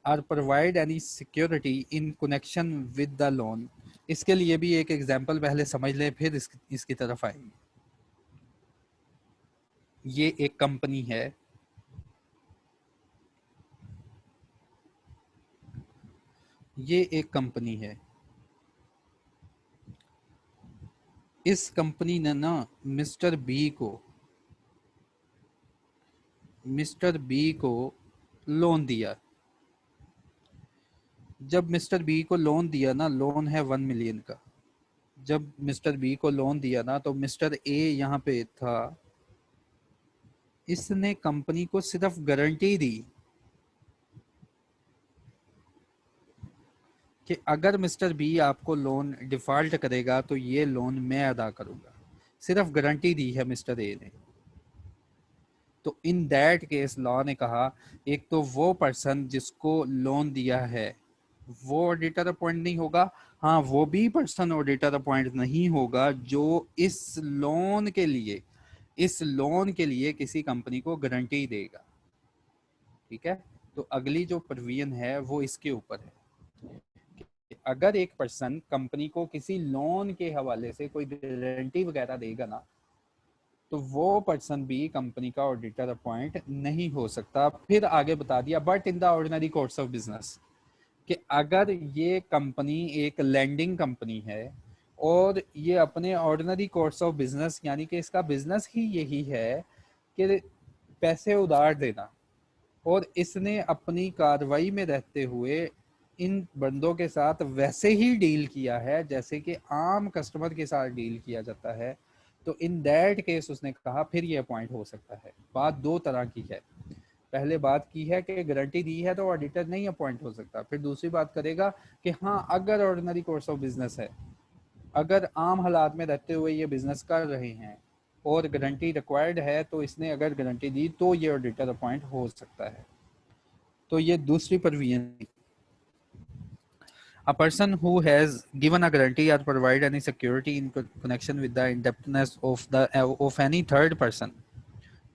or provide any security in connection with the loan। इसके लिए भी एक एग्जांपल पहले समझ लें, फिर इसकी तरफ आएंगे। ये एक कंपनी है, इस कंपनी ने ना मिस्टर बी को लोन दिया। जब मिस्टर बी को लोन दिया ना, लोन है 1 मिलियन का, जब मिस्टर बी को लोन दिया ना तो मिस्टर ए यहाँ पे था, इसने कंपनी को सिर्फ गारंटी दी कि अगर मिस्टर बी आपको लोन डिफॉल्ट करेगा तो ये लोन मैं अदा करूंगा। सिर्फ गारंटी दी है मिस्टर ए ने। तो इन दैट केस लॉ ने कहा एक तो वो पर्सन जिसको लोन दिया है वो ऑडिटर अपॉइंट नहीं होगा। हाँ, वो भी पर्सन ऑडिटर अपॉइंट नहीं होगा जो इस लोन के लिए किसी कंपनी को गारंटी देगा। ठीक है, तो अगली जो प्रोविजन है वो इसके ऊपर है। अगर एक पर्सन कंपनी को किसी लोन के हवाले से कोई गारंटी वगैरह देगा ना, तो वो पर्सन भी कंपनी का ऑडिटर अपॉइंट नहीं हो सकता। फिर आगे बता दिया but in the ordinary course of business, कि अगर ये कंपनी एक लैंडिंग कंपनी है और ये अपने ऑर्डिनरी कोर्स ऑफ बिजनेस, यानी कि इसका बिजनेस ही यही है कि पैसे उधार देना, और इसने अपनी कार्रवाई में रहते हुए इन बंदों के साथ वैसे ही डील किया है जैसे कि आम कस्टमर के साथ डील किया जाता है, तो इन दैट केस उसने कहा फिर ये अपॉइंट हो सकता है। बात दो तरह की है। पहले बात की है कि गारंटी दी है तो ऑडिटर नहीं अपॉइंट हो सकता। फिर दूसरी बात करेगा कि हाँ, अगर ऑर्डिनरी कोर्स ऑफ बिजनेस है, अगर आम हालात में रहते हुए ये बिजनेस कर रहे हैं और गारंटी रिक्वायर्ड है, तो इसने अगर गारंटी दी तो ये ऑडिटर अपॉइंट हो सकता है। तो ये दूसरी provision. A person who has given a guarantee or provide any security in connection with the indebtedness of any third person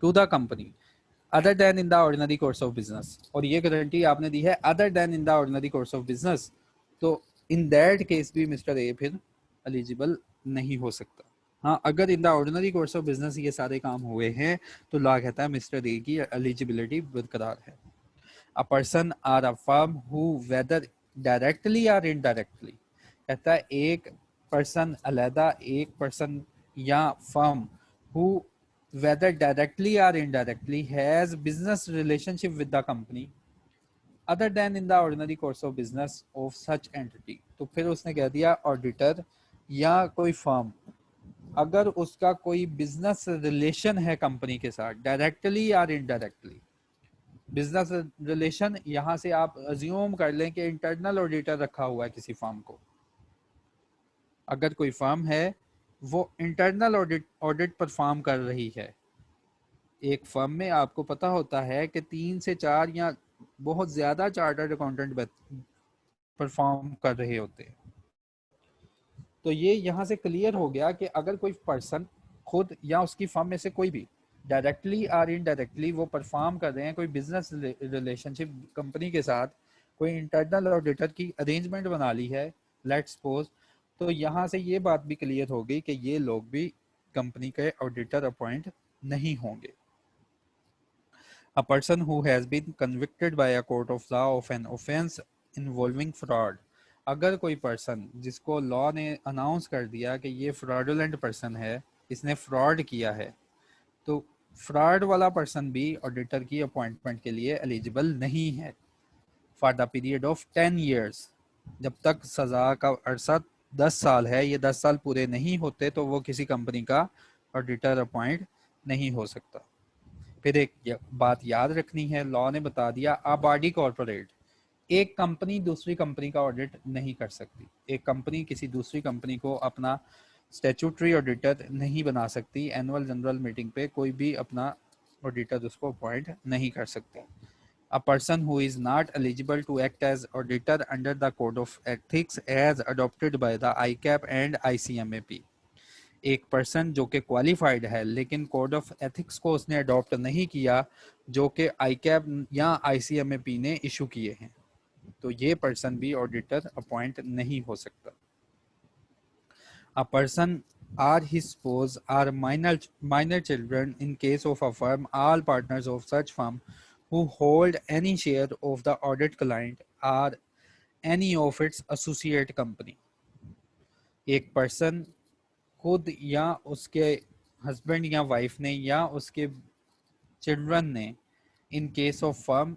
to the company other than in the ordinary course of business, और ये guarantee आपने दी है other than in the ordinary course of business, तो in that case भी mister A फिर eligible नहीं हो सकता। हाँ, अगर in the ordinary course of business ये सारे काम हुए हैं तो लॉ कहता है मिस्टर ए की एलिजिबिलिटी बरकरार है। A person or a firm who whether directly or indirectly, कहता है एक पर्सन अलहदा, एक पर्सन या firm who whether directly or indirectly has business relationship with the company other than in the ordinary course of business of such entity, तो फिर उसने कह दिया ऑडिटर या कोई फर्म अगर उसका कोई बिजनेस रिलेशन है कंपनी के साथ डायरेक्टली या इनडायरेक्टली। बिजनेस रिलेशन यहां से आप अज्यूम कर लें कि इंटरनल ऑडिटर रखा हुआ है किसी फर्म को। अगर कोई फर्म है वो इंटरनल ऑडिट परफॉर्म कर रही है, एक फर्म में आपको पता होता है कि 3 से 4 या बहुत ज्यादा चार्टर्ड अकाउंटेंट परफॉर्म कर रहे होते हैं। तो ये यहाँ से क्लियर हो गया कि अगर कोई पर्सन खुद या उसकी फर्म में से कोई भी डायरेक्टली और इनडायरेक्टली वो परफॉर्म कर रहे हैं कोई बिजनेस रिलेशनशिप कंपनी के साथ, कोई इंटरनल ऑडिटर की अरेंजमेंट बना ली है लेट्स सपोज, तो यहाँ से ये बात भी क्लियर हो गई कि ये लोग भी कंपनी के ऑडिटर अपॉइंट नहीं होंगे। A person who has been convicted by a court of law of an offense involving fraud, अगर कोई पर्सन जिसको लॉ ने अनाउंस कर दिया कि ये फ्रॉडुलेंट पर्सन है, इसने फ्रॉड किया है, तो फ्रॉड वाला पर्सन भी ऑडिटर की अपॉइंटमेंट के लिए एलिजिबल नहीं है for the period of 10 years। जब तक सजा का अरसा 10 साल है, ये 10 साल पूरे नहीं होते तो वो किसी कंपनी का ऑडिटर अपॉइंट नहीं हो सकता। फिर एक बात याद रखनी है, लॉ ने बता दिया अ बॉडी कॉर्पोरेट, एक कंपनी दूसरी कंपनी का ऑडिट नहीं कर सकती। एक कंपनी किसी दूसरी कंपनी को अपना स्टैट्यूटरी ऑडिटर नहीं बना सकती। एनुअल जनरल मीटिंग पे कोई भी अपना ऑडिटर उसको अपॉइंट नहीं कर सकती। A person who is not eligible to act as auditor under the code of ethics as adopted by the ICAP and ICMAP, एक पर्सन जो कि क्वालिफाइड है लेकिन कोड ऑफ एथिक्स को उसने अडॉप्ट नहीं किया जो कि आईकैप या आईसीएमएपी ने इशू किए हैं, तो ये पर्सन भी ऑडिटर अपॉइंट नहीं हो सकता। A person or his spouse or minor children in case of a firm, all partners of such firm who hold any share of the audit client or any of its associate company, एक पर्सन खुद या उसके husband या wife ने या उसके children ने इन केस ऑफ फर्म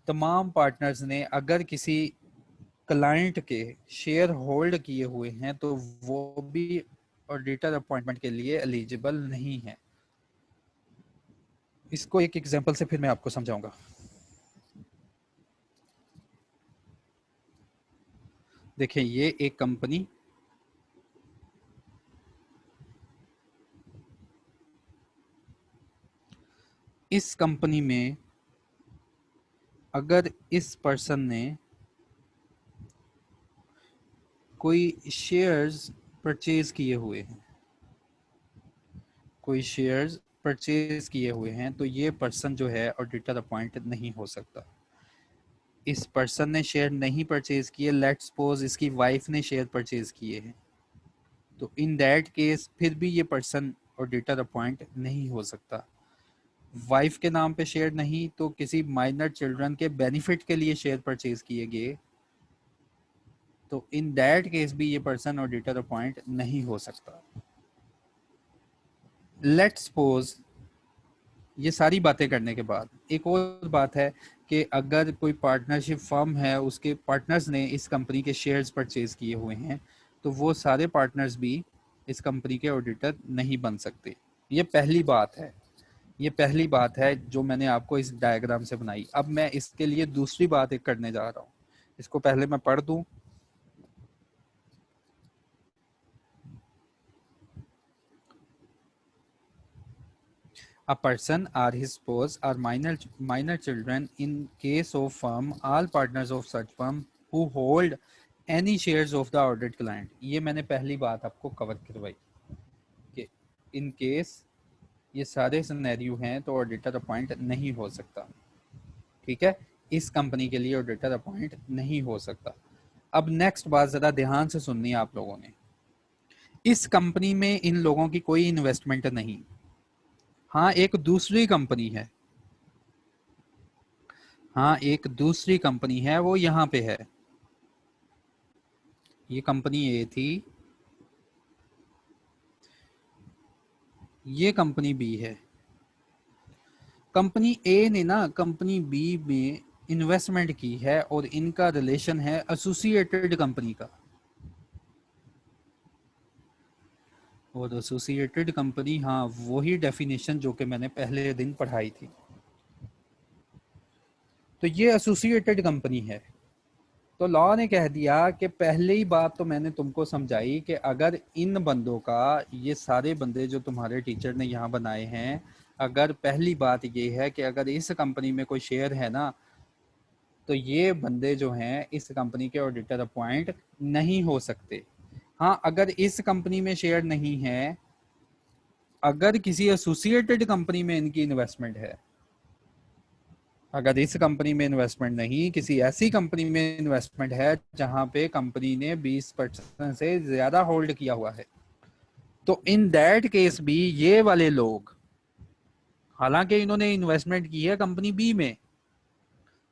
तमाम पार्टनर्स ने अगर किसी क्लाइंट के शेयर होल्ड किए हुए हैं तो वो भी ऑडिटर अपॉइंटमेंट के लिए एलिजिबल नहीं है। इसको एक एग्जांपल से फिर मैं आपको समझाऊंगा। देखिए ये एक कंपनी, इस कंपनी में अगर इस पर्सन ने कोई शेयर्स परचेज किए हुए हैं, कोई शेयर्स परचेज किए हुए हैं, तो ये पर्सन जो है ऑडिटर अपॉइंट नहीं हो सकता। इस पर्सन ने शेयर नहीं परचेज किए, लेट्स सपोज इसकी वाइफ ने शेयर परचेज किए हैं, तो इन दैट केस फिर भी ये पर्सन ऑडिटर अपॉइंट नहीं हो सकता। वाइफ के नाम पे शेयर नहीं तो किसी माइनर चिल्ड्रन के बेनिफिट के लिए शेयर परचेज किए गए, तो इन दैट केस भी ये पर्सन ऑडिटर अपॉइंट नहीं हो सकता। लेट्स सपोज ये सारी बातें करने के बाद एक और बात है कि अगर कोई पार्टनरशिप फर्म है, उसके पार्टनर्स ने इस कंपनी के शेयर्स परचेज किए हुए हैं, तो वो सारे पार्टनर्स भी इस कंपनी के ऑडिटर नहीं बन सकते। ये पहली बात है, ये पहली बात है जो मैंने आपको इस डायग्राम से बनाई। अब मैं इसके लिए दूसरी बात एक करने जा रहा हूँ, इसको पहले मैं पढ़ दूं। A person or his spouse or minor children in case of firm, all partners of such firm who hold any shares of the audit client, ये मैंने पहली बात आपको कवर करवाई कि इन केस ये सारे सिनेरियो हैं तो ऑडिटर अपॉइंट नहीं हो सकता। ठीक है, इस कंपनी के लिए ऑडिटर अपॉइंट नहीं हो सकता। अब नेक्स्ट बात जरा ध्यान से सुननी है आप लोगों ने। इस कंपनी में इन लोगों की कोई इन्वेस्टमेंट नहीं। हाँ, एक दूसरी कंपनी है, हाँ एक दूसरी कंपनी है, वो यहाँ पे है। ये कंपनी ए थी, ये कंपनी बी है। कंपनी ए ने ना कंपनी बी में इन्वेस्टमेंट की है और इनका रिलेशन है एसोसिएटेड कंपनी का। और एसोसिएटेड कंपनी, हाँ वही डेफिनेशन जो कि मैंने पहले दिन पढ़ाई थी। तो ये एसोसिएटेड कंपनी है। तो लॉ ने कह दिया कि पहले ही बात तो मैंने तुमको समझाई कि अगर इन बंदों का, ये सारे बंदे जो तुम्हारे टीचर ने यहाँ बनाए हैं, अगर पहली बात ये है कि अगर इस कंपनी में कोई शेयर है ना, तो ये बंदे जो हैं इस कंपनी के ऑडिटर अपॉइंट नहीं हो सकते। हाँ, अगर इस कंपनी में शेयर नहीं है, अगर किसी एसोसिएटेड कंपनी में इनकी इन्वेस्टमेंट है, अगर इस कंपनी में इन्वेस्टमेंट नहीं, किसी ऐसी कंपनी में इन्वेस्टमेंट है जहां पे कंपनी ने 20% से ज्यादा होल्ड किया हुआ है, तो इन दैट केस भी ये वाले लोग, हालांकि इन्होंने इन्वेस्टमेंट की है कंपनी बी में,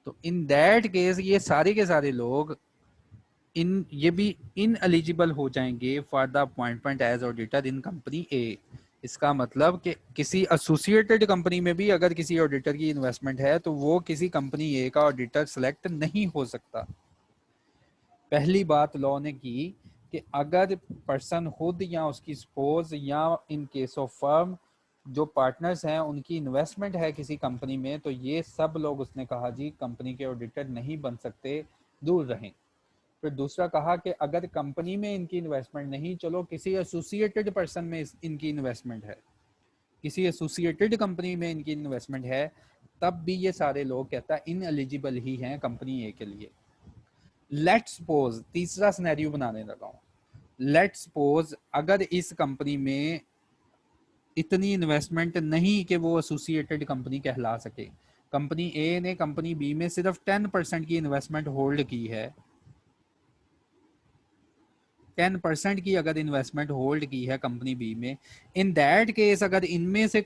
तो इन दैट केस ये सारे के सारे लोग ये भी इन एलिजिबल हो जाएंगे for the appointment as auditor in company A. इसका मतलब कि किसी एसोसिएटेड कंपनी में भी अगर किसी ऑडिटर की इन्वेस्टमेंट है तो वो किसी कंपनी ए का ऑडिटर सेलेक्ट नहीं हो सकता। पहली बात लॉ ने की कि अगर पर्सन खुद या उसकी स्पोज या इन केस ऑफ फर्म जो पार्टनर्स हैं उनकी इन्वेस्टमेंट है किसी कंपनी में, तो ये सब लोग, उसने कहा जी कंपनी के ऑडिटर नहीं बन सकते, दूर रहें। फिर दूसरा कहा कि अगर कंपनी में इनकी इन्वेस्टमेंट नहीं, चलो किसी एसोसिएटेड पर्सन में इनकी इन्वेस्टमेंट है, किसी एसोसिएटेड कंपनी में इनकी इन्वेस्टमेंट है, तब भी ये सारे लोग कहता है इन एलिजिबल ही हैं कंपनी ए के लिए। लेट्स सपोज, तीसरा सिनेरियो बनाने लगा हूं, लेट्स सपोज अगर इस कंपनी में इतनी इन्वेस्टमेंट नहीं कि वो एसोसिएटेड कंपनी कहला सके, कंपनी ए ने कंपनी बी में सिर्फ 10% की इन्वेस्टमेंट होल्ड की है, 10% की अगर इन्वेस्टमेंट होल्ड की है कंपनी बी में, इन दैट केस अगर इनमें से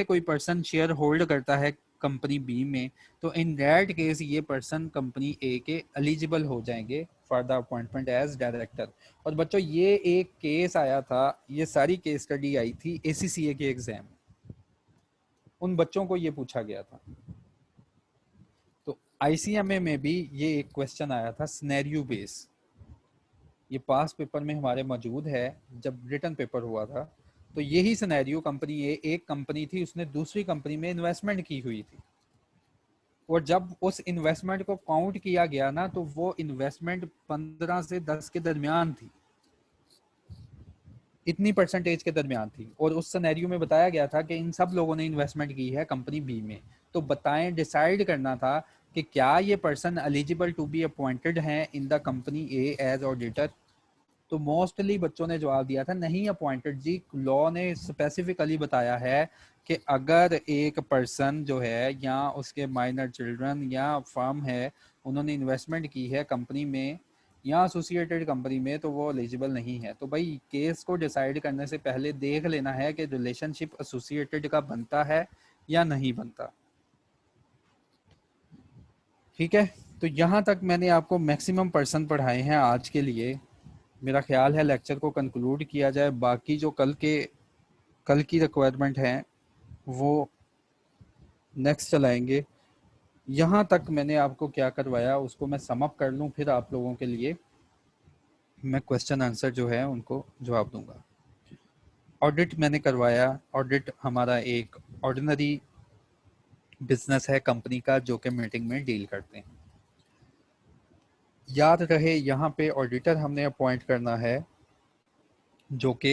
कोई पर्सन शेयर होल्ड करता है कंपनी बी में, तो इन दैट केस ये पर्सन कंपनी ए के एलिजिबल हो जाएंगे for the appointment as director. और बच्चों ये एक केस आया था, ये सारी केस स्टडी आई थी एसीसीए के एग्जाम, उन बच्चों को ये पूछा गया था। तो आईसीएमए में भी ये एक क्वेश्चन आया था सिनेरियो बेस, ये पास पेपर में हमारे मौजूद है, जब रिटन पेपर हुआ था तो यही सिनेरियो, कंपनी ए एक कंपनी थी, उसने दूसरी कंपनी में इन्वेस्टमेंट की हुई थी, और जब उस इन्वेस्टमेंट को काउंट किया गया ना, तो वो इन्वेस्टमेंट 15 से 10 के दरमियान थी, इतनी परसेंटेज के दरमियान थी, और उस सिनेरियो में बताया गया था कि इन सब लोगों ने इन्वेस्टमेंट की है कंपनी बी में। तो बताएं, डिसाइड करना था कि क्या ये person eligible to be appointed हैं in the company A as auditor. तो मोस्टली बच्चों ने जवाब दिया था नहीं अपॉइंटेड जी। लॉ ने स्पेसिफिकली बताया है कि अगर एक पर्सन जो है या उसके माइनर चिल्ड्रन या फर्म है, उन्होंने इन्वेस्टमेंट की है कंपनी में या एसोसिएटेड कंपनी में, तो वो एलिजिबल नहीं है। तो भाई केस को डिसाइड करने से पहले देख लेना है कि रिलेशनशिप एसोसिएटेड का बनता है या नहीं बनता। ठीक है, तो यहाँ तक मैंने आपको मैक्सिमम पर्सन पढ़ाए हैं आज के लिए। मेरा ख्याल है लेक्चर को कंक्लूड किया जाए, बाकी जो कल की रिक्वायरमेंट है वो नेक्स्ट चलाएंगे। यहाँ तक मैंने आपको क्या करवाया उसको मैं सम अप कर लूँ, फिर आप लोगों के लिए मैं क्वेश्चन आंसर जो है उनको जवाब दूंगा। ऑडिट मैंने करवाया, ऑडिट हमारा एक ऑर्डिनरी बिजनेस है कंपनी का जो कि मीटिंग में डील करते हैं। याद रहे यहाँ पे ऑडिटर हमने अपॉइंट करना है जो कि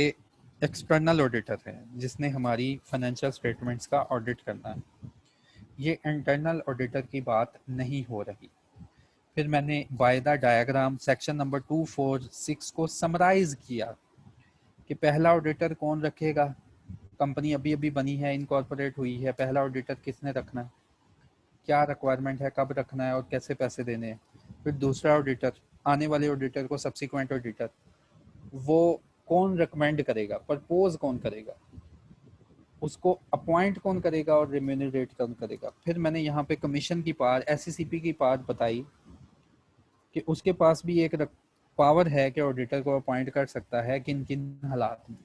एक्सटर्नल ऑडिटर है, जिसने हमारी फाइनेंशियल स्टेटमेंट्स का ऑडिट करना है। ये इंटरनल ऑडिटर की बात नहीं हो रही। फिर मैंने by the diagram section number 246 को समराइज किया कि पहला ऑडिटर कौन रखेगा, कंपनी अभी अभी बनी है, इनकॉर्पोरेट हुई है, पहला ऑडिटर किसने रखना है, क्या रिक्वायरमेंट है, कब रखना है और कैसे पैसे देने हैं। फिर दूसरा ऑडिटर, आने वाले ऑडिटर को सब्सिक्वेंट ऑडिटर, वो कौन रिकमेंड करेगा, प्रपोज कौन करेगा, उसको अपॉइंट कौन करेगा और रिम्यूनरेट कौन करेगा। फिर मैंने यहाँ पे कमीशन की पार्ट, एससीसीपी की पार्ट बताई कि उसके पास भी एक पावर है कि ऑडिटर को अपॉइंट कर सकता है किन किन हालात में।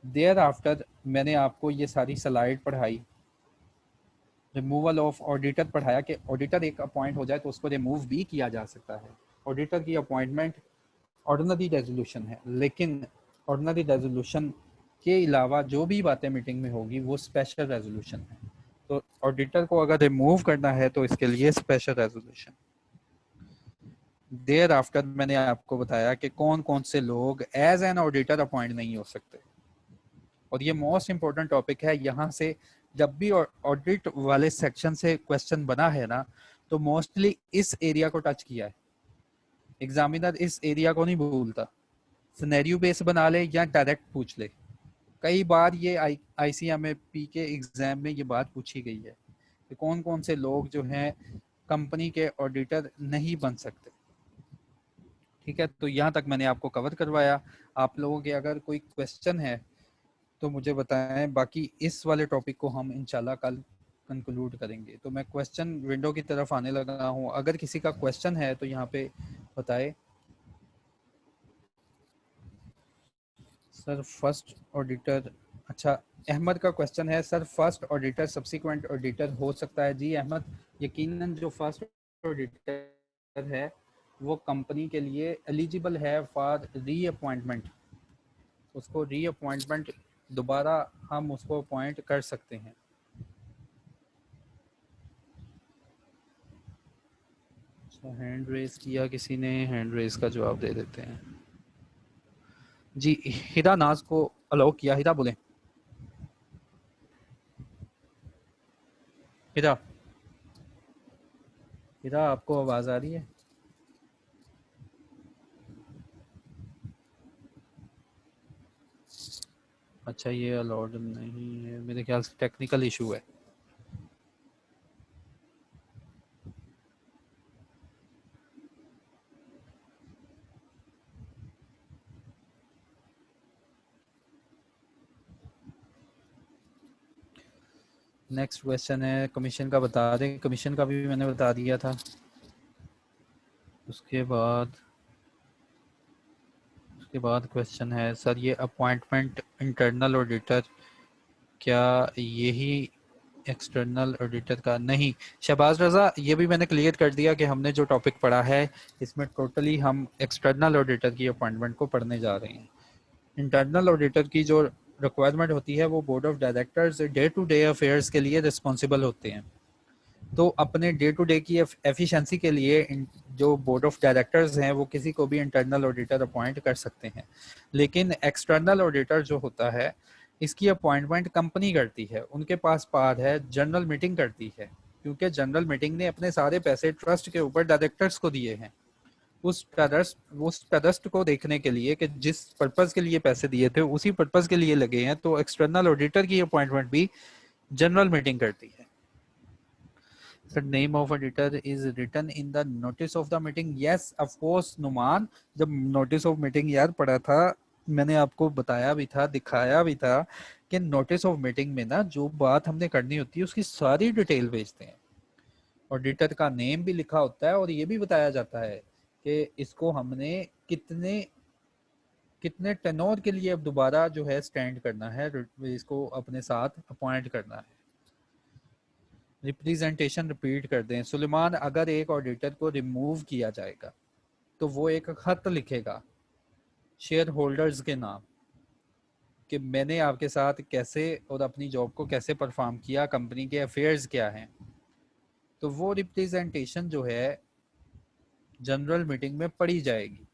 देयर आफ्टर मैंने आपको ये सारी स्लाइड पढ़ाई, रिमूवल ऑफ ऑडिटर पढ़ाया कि ऑडिटर एक अपॉइंट हो जाए तो उसको रिमूव भी किया जा सकता है। ऑडिटर की अपॉइंटमेंट ऑर्डिनरी रेजोल्यूशन है, लेकिन ऑर्डिनरी रेजोल्यूशन के अलावा जो भी बातें मीटिंग में होगी वो स्पेशल रेजोल्यूशन है। तो ऑडिटर को अगर रिमूव करना है तो इसके लिए स्पेशल रेजोल्यूशन। देयर आफ्टर मैंने आपको बताया कि कौन कौन से लोग एज एन ऑडिटर अपॉइंट नहीं हो सकते, और ये मोस्ट इंपॉर्टेंट टॉपिक है। यहाँ से जब भी ऑडिट वाले सेक्शन से क्वेश्चन बना है ना, तो मोस्टली इस एरिया को टच किया है। एग्जामिनर इस एरिया को नहीं भूलता, सिनेरियो बेस बना ले या डायरेक्ट पूछ ले। कई बार ये ICMAP के एग्जाम में ये बात पूछी गई है कि कौन कौन से लोग जो हैं कंपनी के ऑडिटर नहीं बन सकते। ठीक है, तो यहाँ तक मैंने आपको कवर करवाया। आप लोगों के अगर कोई क्वेश्चन है तो मुझे बताएं, बाकी इस वाले टॉपिक को हम इंशाल्लाह कल कंक्लूड करेंगे। तो मैं क्वेश्चन विंडो की तरफ आने लगा हूँ, अगर किसी का क्वेश्चन है तो यहाँ पे बताए। सर फर्स्ट ऑडिटर, अच्छा अहमद का क्वेश्चन है, sir first auditor subsequent auditor हो सकता है? जी अहमद, यकीनन जो फर्स्ट ऑडिटर है वो कंपनी के लिए एलिजिबल है फॉर रीअपॉइंटमेंट। उसको रीअपॉइंटमेंट दोबारा हम उसको अपॉइंट कर सकते हैं। अच्छा, हैंड रेस किया किसी ने, हैंड रेस का जवाब दे देते हैं। जी हिरा नाज को अलाउ किया, हिरा बोले। हिरा, हिरा आपको आवाज आ रही है? अच्छा ये अलाउड नहीं है, मेरे ख्याल से टेक्निकल इशू है। नेक्स्ट क्वेश्चन है कमीशन का, बता दें कमीशन का भी मैंने बता दिया था। उसके बाद क्वेश्चन है सर ये अपॉइंटमेंट इंटरनल ऑडिटर, क्या यही एक्सटर्नल ऑडिटर का नहीं? शहबाज रजा, ये भी मैंने क्लियर कर दिया कि हमने जो टॉपिक पढ़ा है इसमें टोटली हम एक्सटर्नल ऑडिटर की अपॉइंटमेंट को पढ़ने जा रहे हैं। इंटरनल ऑडिटर की जो रिक्वायरमेंट होती है वो board of directors day to day affairs के लिए रिस्पॉन्सिबल होते हैं। तो अपने डे टू डे की एफिशिएंसी के लिए जो बोर्ड ऑफ डायरेक्टर्स हैं वो किसी को भी इंटरनल ऑडिटर अपॉइंट कर सकते हैं, लेकिन एक्सटर्नल ऑडिटर जो होता है इसकी अपॉइंटमेंट कंपनी करती है। उनके पास पावर है, जनरल मीटिंग करती है, क्योंकि जनरल मीटिंग ने अपने सारे पैसे ट्रस्ट के ऊपर डायरेक्टर्स को दिए हैं। उस ट्रस्ट को देखने के लिए कि जिस पर्पज के लिए पैसे दिए थे उसी पर्पज के लिए लगे हैं, तो एक्सटर्नल ऑडिटर की अपॉइंटमेंट भी जनरल मीटिंग करती है। Sir name of auditor is written in the notice of the meeting. Yes of course Numan, जब नोटिस ऑफ मीटिंग यार पढ़ा था मैंने आपको बताया भी था, दिखाया भी था कि नोटिस ऑफ मीटिंग में ना जो बात हमने करनी होती है उसकी सारी डिटेल भेजते हैं। ऑडिटर का नेम भी लिखा होता है और ये भी बताया जाता है कि इसको हमने कितने कितने टेनोर के लिए अब दोबारा जो है स्टैंड करना है, इसको अपने साथ अपॉइंट करना है। रिप्रेजेंटेशन रिपीट कर दें सुलेमान, अगर एक ऑडिटर को रिमूव किया जाएगा तो वो एक खत लिखेगा शेयर होल्डर्स के नाम कि मैंने आपके साथ कैसे और अपनी जॉब को कैसे परफॉर्म किया, कंपनी के अफेयर्स क्या हैं। तो वो रिप्रेजेंटेशन जो है जनरल मीटिंग में पढ़ी जाएगी।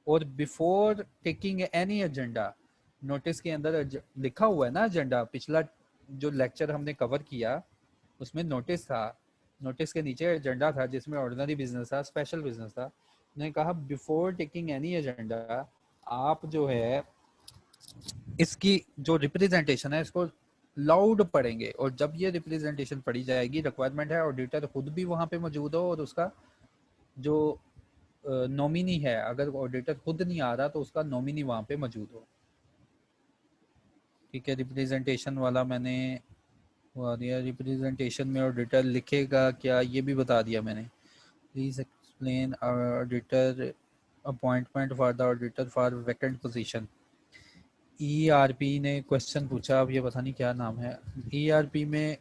और before taking any agenda, notice के अंदर लिखा हुआ है ना एजेंडा, पिछला जो लेक्चर हमने कवर किया उसमें नोटिस था नोटिस के नीचे एजेंडा था जिसमें ऑर्डिनरी बिजनेस था, स्पेशल बिजनेस था। उन्होंने कहा बिफोर टेकिंग एनी एजेंडा आप जो है इसकी जो रिप्रेजेंटेशन है इसको लाउड पढ़ेंगे, और जब ये रिप्रेजेंटेशन पढ़ी जाएगी रिक्वायरमेंट है ऑडिटर खुद भी वहां पे मौजूद हो और उसका जो नॉमिनी है, अगर ऑडिटर खुद नहीं आ रहा तो उसका नॉमिनी वहां पे मौजूद हो। ठीक है, रिप्रेजेंटेशन वाला मैंने बता दिया। रिप्रेजेंटेशन में ऑडिटर लिखेगा क्या ये भी बता दिया मैंने। Please explain auditor appointment for the auditor for vacant position. ERP ने क्वेश्चन पूछा, अब ये पता नहीं क्या नाम है। ईआरपी में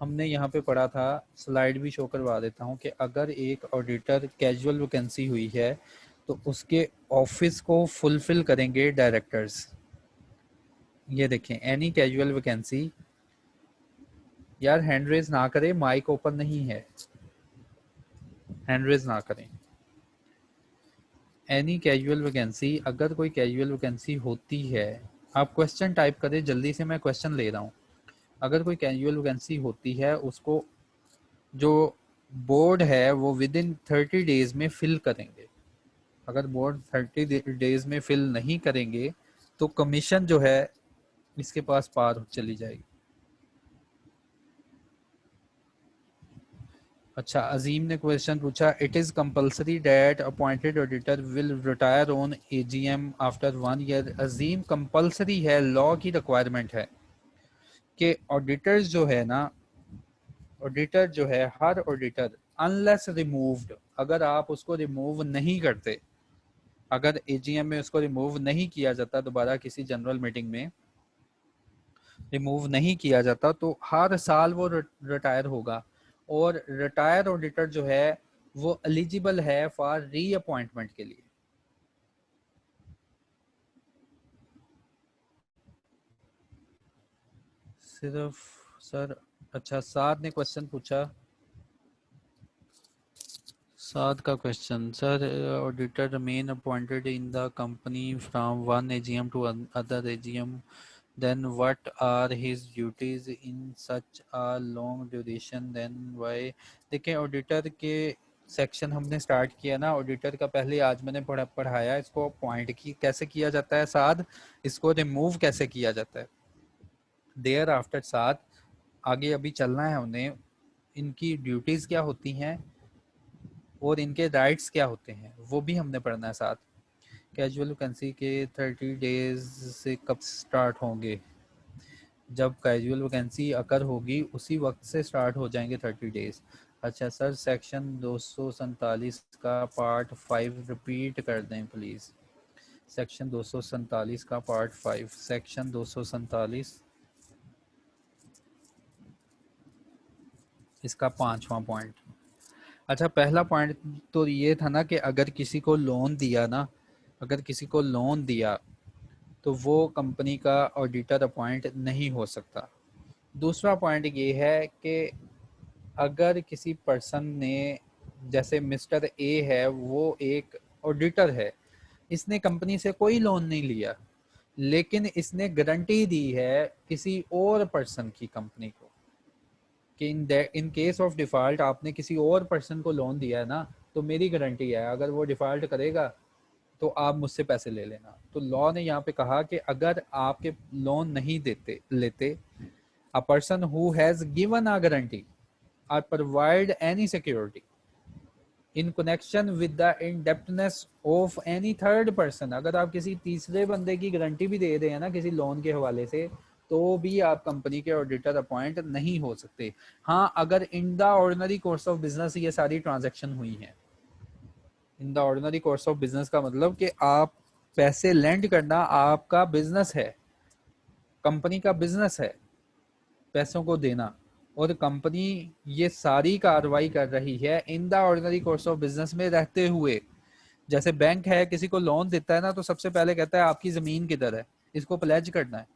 हमने यहाँ पे पढ़ा था, स्लाइड भी शो करवा देता हूँ, कि अगर एक ऑडिटर कैजुअल वैकेंसी हुई है तो उसके ऑफिस को फुलफिल करेंगे डायरेक्टर्स। ये देखें, एनी कैजुअल वैकेंसी, यार हैंड रेज ना करें, माइक ओपन नहीं है, हैंड रेज ना करें। एनी कैजुअल वैकेंसी, अगर कोई कैजुअल वैकेंसी होती है, आप क्वेश्चन टाइप करें जल्दी से, मैं क्वेश्चन ले रहा हूँ। अगर कोई कैजुअल वैकेंसी होती है उसको जो बोर्ड है वो विद इन 30 डेज में फिल करेंगे। अगर बोर्ड 30 डेज में फिल नहीं करेंगे तो कमीशन जो है इसके पास पार चली जाएगी। अच्छा, अजीम ने क्वेश्चन पूछा, it is compulsory that appointed auditor will retire on AGM after 1 year. Azeem, compulsory है, लॉ की रिक्वायरमेंट है कि ऑडिटर्स जो है ना, ऑडिटर जो है, हर ऑडिटर अनलेस रिमूव्ड, अगर आप उसको रिमूव नहीं करते, अगर एजीएम में उसको रिमूव नहीं किया जाता, दोबारा किसी जनरल मीटिंग में रिमूव नहीं किया जाता, तो हर साल वो रिटायर होगा। और रिटायर ऑडिटर जो है वो एलिजिबल है फॉर रीअपॉइंटमेंट के लिए। सिर्फ सर, अच्छा साद ने क्वेश्चन पूछा, साद का question, sir auditor remain appointed in the company from one AGM to other AGM, then what are his duties in such a long duration, then why। देखें, auditor के section हमने स्टार्ट किया ना, auditor का पहले आज मैंने पढ़ाया इसको अपॉइंट की कैसे किया जाता है, साथ इसको रिमूव कैसे किया जाता है। देयर आफ्टर साथ आगे अभी चलना है उन्हें, इनकी ड्यूटीज़ क्या होती हैं और इनके राइट्स क्या होते हैं वो भी हमने पढ़ना है साथ। कैजुअल वैकेंसी के 30 डेज से कब स्टार्ट होंगे, जब कैजुअल वैकेंसी अकर होगी उसी वक्त से स्टार्ट हो जाएंगे 30 डेज। अच्छा सर, सेक्शन 247 का पार्ट 5 रिपीट कर दें प्लीज़। सेक्शन 247 का पार्ट 5, सेक्शन 247 इसका 5वां पॉइंट। अच्छा, पहला पॉइंट तो ये था ना कि अगर किसी को लोन दिया ना, अगर किसी को लोन दिया तो वो कंपनी का ऑडिटर अपॉइंट नहीं हो सकता। दूसरा पॉइंट ये है कि अगर किसी पर्सन ने, जैसे मिस्टर ए है, वो एक ऑडिटर है, इसने कंपनी से कोई लोन नहीं लिया, लेकिन इसने गारंटी दी है किसी और पर्सन की कंपनी को कि इन केस ऑफ डिफॉल्ट आपने किसी और पर्सन को लोन दिया है ना, तो मेरी गारंटी है अगर वो डिफॉल्ट करेगा तो आप मुझसे पैसे ले लेना। तो लॉ ने यहाँ पे कहा कि अगर आपके लोन नहीं देते लेते, a person who has given a guarantee or provide any security in connection with the indebtedness of any third person, अगर आप किसी तीसरे बंदे की गारंटी भी दे रहे हैं ना किसी लोन के हवाले से, तो भी आप कंपनी के ऑडिटर अपॉइंट नहीं हो सकते। हाँ, अगर in the ordinary course of business ये सारी ट्रांजैक्शन हुई हैं। In the ordinary course of business का मतलब कि आप पैसे लेंड करना आपका बिजनेस है, कंपनी का बिजनेस है पैसों को देना, और कंपनी ये सारी कार्रवाई कर रही है in the ordinary course of business में रहते हुए। जैसे बैंक है, किसी को लोन देता है ना तो सबसे पहले कहता है आपकी जमीन किधर है, इसको प्लेज करना है।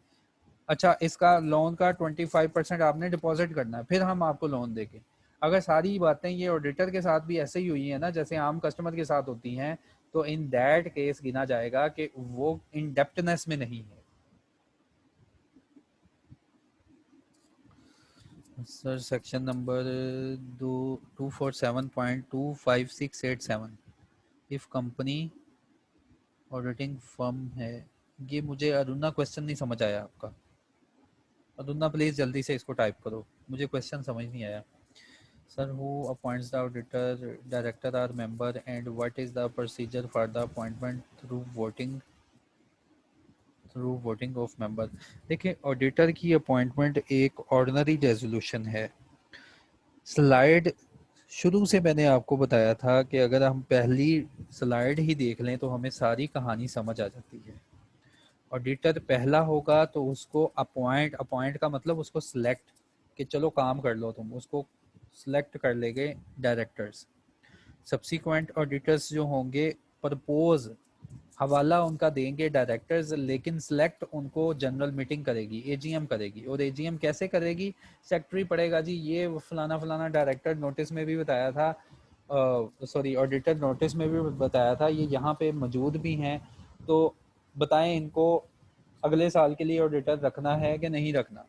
अच्छा, इसका लोन का 25% आपने डिपॉजिट करना है, फिर हम आपको लोन देंगे। अगर सारी बातें ये ऑडिटर के साथ भी ऐसे ही हुई है ना जैसे आम कस्टमर के साथ होती हैं, तो इन दैट केस गिना जाएगा कि वो इन डेप्टनेस में नहीं है। Sir section number 247.25687 if company auditing firm है। ये मुझे अरुणा क्वेश्चन नहीं समझ आया आपका। अरुणा प्लीज जल्दी से इसको टाइप करो, मुझे क्वेश्चन समझ नहीं आया। Sir who appoints the auditor, director or member and what is the procedure for the appointment through voting of member. देखिए ऑडिटर की अपॉइंटमेंट एक ऑर्डिनरी रेजोल्यूशन है। स्लाइड शुरू से मैंने आपको बताया था कि अगर हम पहली स्लाइड ही देख लें तो हमें सारी कहानी समझ आ जाती है। ऑडिटर पहला होगा तो उसको अपॉइंट, अपॉइंट का मतलब उसको सिलेक्ट, कि चलो काम कर लो तुम, उसको सिलेक्ट कर लेंगे डायरेक्टर्स। सब्सिक्वेंट ऑडिटर्स जो होंगे प्रपोज, हवाला उनका देंगे डायरेक्टर्स, लेकिन सिलेक्ट उनको जनरल मीटिंग करेगी, एजीएम करेगी। और एजीएम कैसे करेगी? सेक्रेटरी पड़ेगा जी ये फलाना फलाना डायरेक्टर, नोटिस में भी बताया था, सॉरी ऑडिटर नोटिस में भी बताया था, ये यहाँ पे मौजूद भी हैं, तो बताएं इनको अगले साल के लिए ऑडिटर रखना है कि नहीं रखना।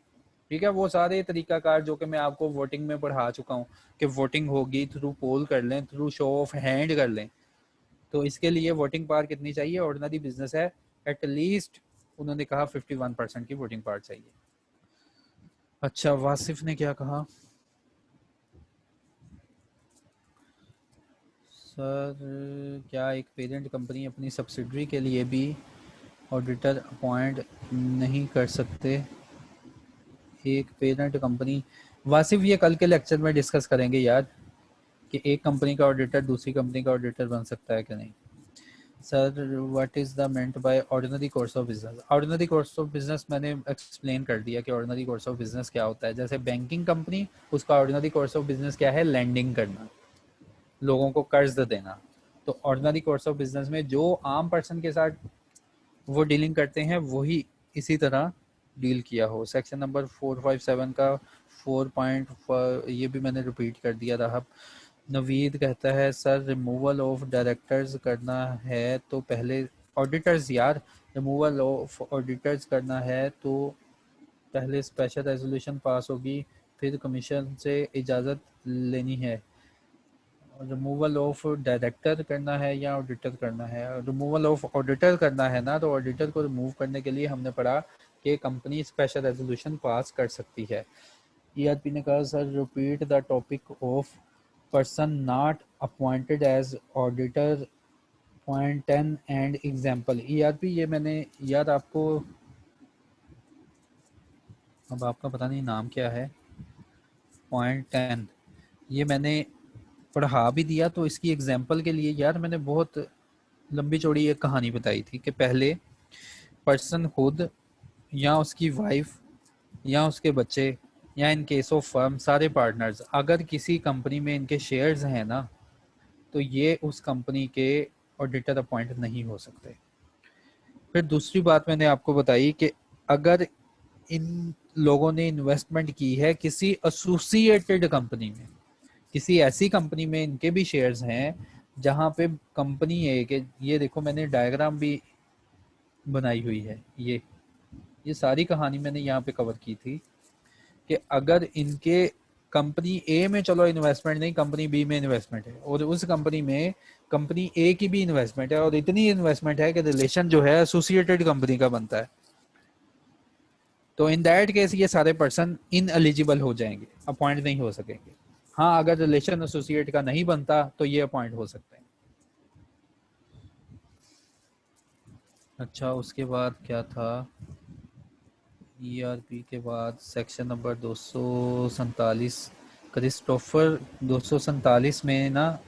ठीक है, वो सारे तरीकाकार जो कि मैं आपको वोटिंग में पढ़ा चुका हूँ कि वोटिंग होगी, थ्रू पोल कर लें, थ्रू शो ऑफ हैंड कर लें। तो इसके लिए वोटिंग पावर कितनी चाहिए? ऑर्डिनरी बिजनेस है, एटलीस्ट उन्होंने कहा 51% की वोटिंग पावर चाहिए। अच्छा, वासिफ ने क्या कहा? सर क्या एक पेरेंट कंपनी अपनी सब्सिडरी के लिए भी ऑडिटर अपॉइंट नहीं कर सकते? एक पेरेंट कंपनी, वासिफ ये कल के लेक्चर में डिस्कस करेंगे यार, कि एक कंपनी का ऑडिटर दूसरी कंपनी का ऑडिटर बन सकता है कि नहीं। Sir what is the meant by ordinary course of business? Ordinary course of business मैंने एक्सप्लेन कर दिया कि ऑर्डिनरी कोर्स ऑफ बिजनेस क्या होता है। जैसे बैंकिंग कंपनी, उसका ऑर्डिनरी कोर्स ऑफ बिजनेस क्या है? लैंडिंग करना, लोगों को कर्ज देना। तो ऑर्डिनरी कोर्स ऑफ बिजनेस में जो आम पर्सन के साथ वो डीलिंग करते हैं वही इसी तरह डील किया हो। सेक्शन नंबर 457 का 4 ये भी मैंने रिपीट कर दिया था। नवीद कहता है सर रिमूवल ऑफ डायरेक्टर्स करना है तो पहले ऑडिटर्स, यार रिमूवल ऑफ ऑडिटर्स करना है तो पहले स्पेशल रेजोल्यूशन पास होगी, फिर कमीशन से इजाज़त लेनी है। रिमूवल ऑफ डायरेक्टर करना है या ऑडिटर करना है? रिमूवल ऑफ ऑडिटर करना है ना, तो ऑडिटर को रिमूव करने के लिए हमने पढ़ा कि कंपनी स्पेशल रेजोल्यूशन पास कर सकती है। ईआरपी ने कहा sir repeat the topic of person not appointed as auditor point 10 and example. ERP ये मैंने यार आपको, अब आपका पता नहीं नाम क्या है, पॉइंट 10 ये मैंने पढ़ा भी दिया। तो इसकी एग्जाम्पल के लिए यार मैंने बहुत लंबी चौड़ी एक कहानी बताई थी कि पहले पर्सन खुद या उसकी वाइफ या उसके बच्चे या इन केस ऑफ फर्म सारे पार्टनर्स अगर किसी कंपनी में इनके शेयर्स हैं ना, तो ये उस कंपनी के ऑडिटर अपॉइंट नहीं हो सकते। फिर दूसरी बात मैंने आपको बताई कि अगर इन लोगों ने इन्वेस्टमेंट की है किसी एसोसिएटेड कंपनी में, किसी ऐसी कंपनी में इनके भी शेयर्स हैं जहां पे कंपनी है कि ये देखो मैंने डायग्राम भी बनाई हुई है, ये सारी कहानी मैंने यहाँ पे कवर की थी कि अगर इनके कंपनी ए में चलो इन्वेस्टमेंट नहीं, कंपनी बी में इन्वेस्टमेंट है और उस कंपनी में कंपनी ए की भी इन्वेस्टमेंट है और इतनी इन्वेस्टमेंट है कि रिलेशन जो है एसोसिएटेड कंपनी का बनता है, तो इन दैट केस ये सारे पर्सन इन एलिजिबल हो जाएंगे, अपॉइंट नहीं हो सकेंगे। हाँ, अगर रिलेशन एसोसिएट का नहीं बनता तो ये अपॉइंट हो सकते हैं। अच्छा, उसके बाद क्या था? ईआरपी के बाद सेक्शन नंबर 247, क्रिस्टोफर 247 में ना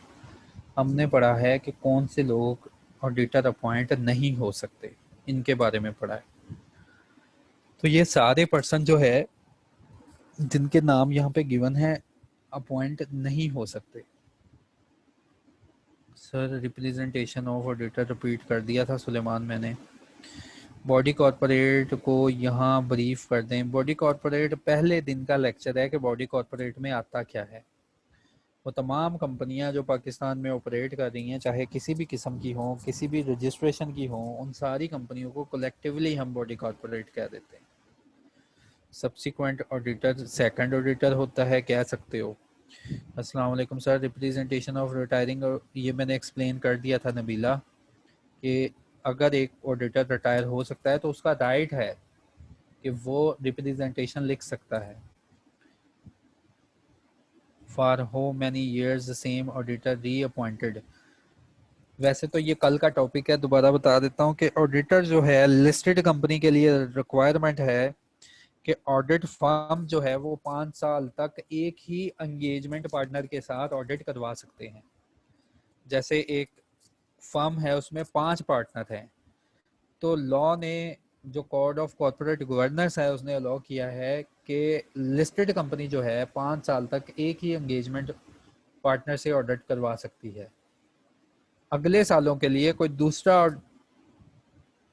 हमने पढ़ा है कि कौन से लोग ऑडिटर अपॉइंट नहीं हो सकते, इनके बारे में पढ़ा है। तो ये सारे पर्सन जो है जिनके नाम यहाँ पे गिवन है अपॉइंट नहीं हो सकते। Sir representation of auditor repeat कर दिया था सुलेमान मैंने। बॉडी कॉरपोरेट को यहाँ ब्रीफ कर दें। बॉडी कॉरपोरेट पहले दिन का लेक्चर है कि बॉडी कॉरपोरेट में आता क्या है। वो तमाम कंपनियां जो पाकिस्तान में ऑपरेट कर रही हैं, चाहे किसी भी किस्म की हों, किसी भी रजिस्ट्रेशन की हों, उन सारी कंपनियों को कलेक्टिवली हम बॉडी कॉरपोरेट कह देते हैं। सब्सिक्वेंट ऑडिटर सेकंड ऑडिटर होता है, कह सकते हो। अस्सलाम वालेकुम सर, रिप्रेजेंटेशन ऑफ रिटायरिंग, ये मैंने एक्सप्लेन कर दिया था नबीला कि अगर एक ऑडिटर रिटायर हो सकता है तो उसका राइट है कि वो रिप्रेजेंटेशन लिख सकता है। For how many years the same auditor reappointed. वैसे तो ये कल का टॉपिक है, दोबारा बता देता हूँ कि ऑडिटर जो है लिस्टेड कंपनी के लिए रिक्वायरमेंट है कि ऑडिट फर्म जो है वो 5 साल तक एक ही एंगेजमेंट पार्टनर के साथ ऑडिट करवा सकते हैं। जैसे एक फर्म है उसमें 5 पार्टनर हैं, तो लॉ ने जो कोड ऑफ कॉर्पोरेट गवर्नेंस है उसने अलाउ किया है कि लिस्टेड कंपनी जो है 5 साल तक एक ही एंगेजमेंट पार्टनर से ऑडिट करवा सकती है। अगले सालों के लिए कोई दूसरा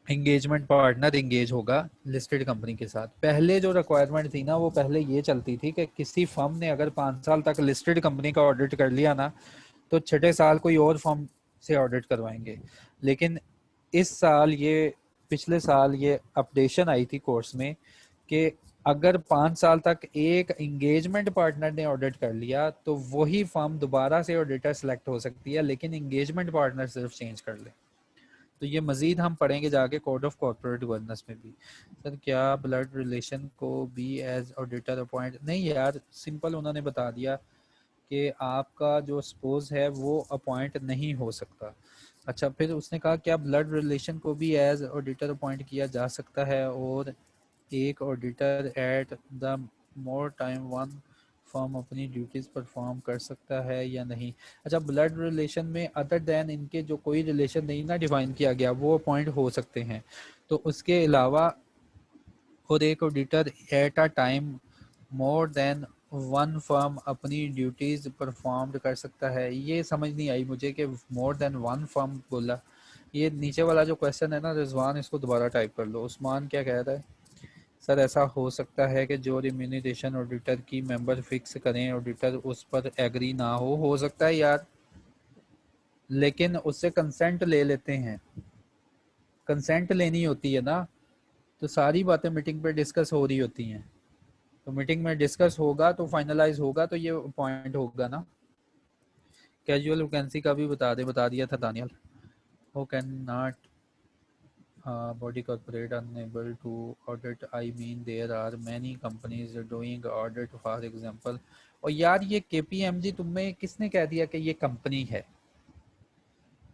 एंगेजमेंट पार्टनर एंगेज होगा लिस्टेड कंपनी के साथ। पहले जो रिक्वायरमेंट थी ना वो पहले ये चलती थी कि किसी फर्म ने अगर 5 साल तक लिस्टेड कंपनी का ऑडिट कर लिया ना तो छठे साल कोई और फर्म से ऑडिट करवाएंगे। लेकिन इस साल ये पिछले साल ये अपडेशन आई थी कोर्स में कि अगर 5 साल तक एक एंगेजमेंट पार्टनर ने ऑडिट कर लिया तो वही फर्म दोबारा से ऑडिटर सेलेक्ट हो सकती है, लेकिन एंगेजमेंट पार्टनर सिर्फ चेंज कर ले। तो ये मजीद हम पढ़ेंगे जाके कोड ऑफ कॉर्पोरेट गवर्नेंस में भी। सर क्या ब्लड रिलेशन को भी एज ऑडिटर अपॉइंट नहीं यार, सिंपल उन्होंने बता दिया कि आपका जो स्पोज है वो अपॉइंट नहीं हो सकता। अच्छा, फिर उसने कहा क्या ब्लड रिलेशन को भी एज ऑडिटर अपॉइंट किया जा सकता है और एक auditor at the more time one firm अपनी ड्यूटीज परफॉर्म कर सकता है या नहीं। अच्छा, ब्लड रिलेशन में अदर देन इनके जो कोई रिलेशन नहीं ना डिफाइन किया गया वो अपॉइंट हो सकते हैं, तो उसके अलावा और एक auditor at a time more than one firm अपनी ड्यूटीज परफॉर्म कर सकता है। ये समझ नहीं आई मुझे कि मोर देन वन फर्म बोला। ये नीचे वाला जो क्वेश्चन है ना रिजवान, इसको दोबारा टाइप कर लो। उस्मान क्या कह रहा है? सर ऐसा हो सकता है कि जो रिम्यूनरेशन ऑडिटर की मेंबर फिक्स करें ऑडिटर उस पर एग्री ना हो सकता है यार, लेकिन उससे कंसेंट ले लेते हैं। कंसेंट लेनी होती है ना, तो सारी बातें मीटिंग पे डिस्कस हो रही होती हैं, तो मीटिंग में डिस्कस होगा तो फाइनलाइज होगा तो ये पॉइंट होगा ना। कैजुअल वैकेंसी का भी बता दिया था दानियल। हो can not body corporate unable to audit, I mean there are many companies doing audit for example। और यार ये KPMG तुम्हें किसने कह दिया कि ये कंपनी है?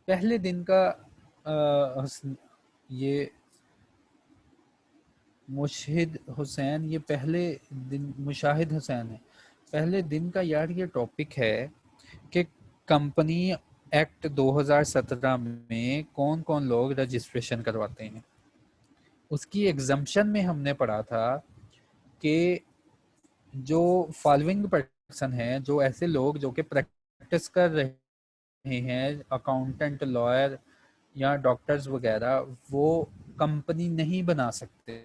पहले दिन का ये मुशाहिद हुसैन, ये पहले दिन मुशाहिद हुसैन है, पहले दिन का यार ये टॉपिक है कि कंपनी एक्ट 2017 में कौन कौन लोग रजिस्ट्रेशन करवाते हैं। उसकी एग्जम्पशन में हमने पढ़ा था कि जो फॉलोइंग पर्सन है, जो ऐसे लोग जो कि प्रैक्टिस कर रहे हैं, अकाउंटेंट, लॉयर या डॉक्टर्स वगैरह, वो कंपनी नहीं बना सकते,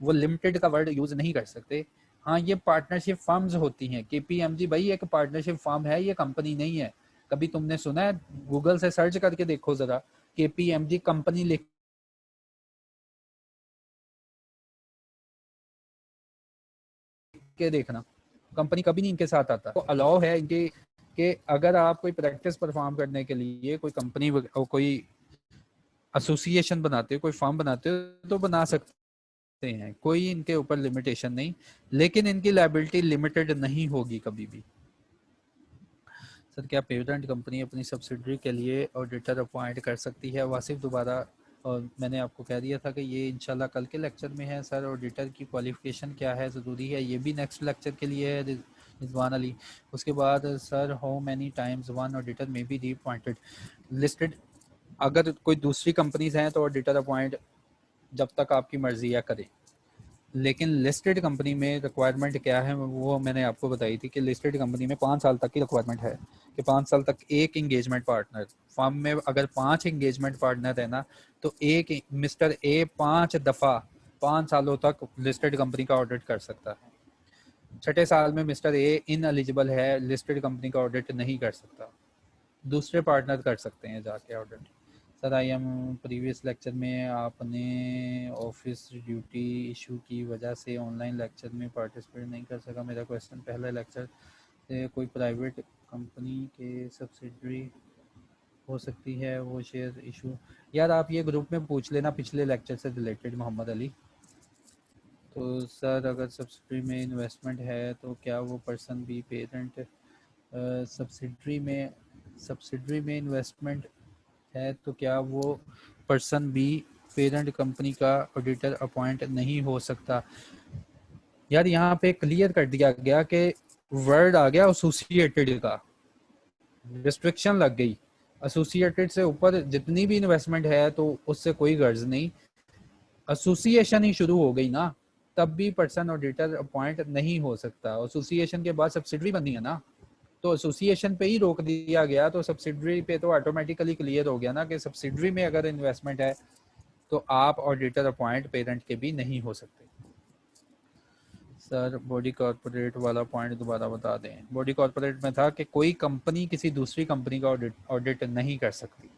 वो लिमिटेड का वर्ड यूज नहीं कर सकते। हाँ, ये पार्टनरशिप फर्म्स होती हैं। KPMG भाई एक पार्टनरशिप फर्म है, ये कंपनी नहीं है। कभी तुमने सुना है? गूगल से सर्च करके देखो जरा, KPMG कंपनी लिख के देखना, कंपनी कभी नहीं इनके साथ आता। तो अलाउ है इनके कि अगर आप कोई प्रैक्टिस परफॉर्म करने के लिए कोई कंपनी और कोई एसोसिएशन बनाते हो, कोई फर्म बनाते हो तो बना सकते हैं, कोई इनके ऊपर लिमिटेशन नहीं, लेकिन इनकी लायबिलिटी लिमिटेड नहीं होगी कभी भी। सर क्या पेरेंट कंपनी अपनी सब्सिडरी के लिए ऑडिटर अपॉइंट कर सकती है? वासिफ दोबारा, और मैंने आपको कह दिया था कि ये इंशाल्लाह कल के लेक्चर में है। सर ऑडिटर की क्वालिफिकेशन क्या है, ज़रूरी है? ये भी नेक्स्ट लेक्चर के लिए है रिजवान अली। उसके बाद sir how many times one auditor में बी रीअपॉइंटेड लिस्टेड। अगर कोई दूसरी कंपनीज हैं तो ऑडिटर अपॉइंट जब तक आपकी मर्जी है करें, लेकिन लिस्टेड कंपनी में रिक्वायरमेंट क्या है वो मैंने आपको बताई थी कि लिस्टेड कंपनी में 5 साल तक की रिक्वायरमेंट है कि 5 साल तक एक इंगेजमेंट पार्टनर। फर्म में अगर 5 इंगेजमेंट पार्टनर है ना, तो एक मिस्टर ए 5 दफ़ा 5 सालों तक लिस्टेड कंपनी का ऑडिट कर सकता है। छठे साल में मिस्टर ए इन एलिजिबल है, लिस्टेड कंपनी का ऑडिट नहीं कर सकता, दूसरे पार्टनर कर सकते हैं जाके audit. Sir I am previous lecture में आपने ऑफिस ड्यूटी इशू की वजह से ऑनलाइन लेक्चर में पार्टिसिपेट नहीं कर सका। मेरा क्वेश्चन, पहला लेक्चर से कोई प्राइवेट कंपनी के सब्सिडरी हो सकती है वो शेयर इशू। यार आप ये ग्रुप में पूछ लेना पिछले लेक्चर से रिलेटेड, मोहम्मद अली। तो सर अगर सब्सिडरी में इन्वेस्टमेंट है तो क्या वो पर्सन भी पेरेंट, सब्सिडरी में इन्वेस्टमेंट है तो क्या वो पर्सन भी पेरेंट कंपनी का ऑडिटर अपॉइंट नहीं हो सकता। यार यहाँ पे क्लियर कर दिया गया कि वर्ड आ गया एसोसिएटेड का, रिस्ट्रिक्शन लग गई। एसोसिएटेड से ऊपर जितनी भी इन्वेस्टमेंट है तो उससे कोई गर्ज नहीं, एसोसिएशन ही शुरू हो गई ना, तब भी पर्सन ऑडिटर अपॉइंट नहीं हो सकता। एसोसिएशन के बाद सब्सिडरी बनी है ना, तो एसोसिएशन पे ही रोक दिया गया, तो सब्सिडरी पे तो ऑटोमेटिकली क्लियर हो गया ना कि सब्सिडरी में अगर इन्वेस्टमेंट है तो आप ऑडिटर अपॉइंट पेरेंट के भी नहीं हो सकते। सर बॉडी कॉर्पोरेट वाला पॉइंट दोबारा बता दें। बॉडी कॉर्पोरेट में था कि कोई कंपनी किसी दूसरी कंपनी का ऑडिट नहीं कर सकती।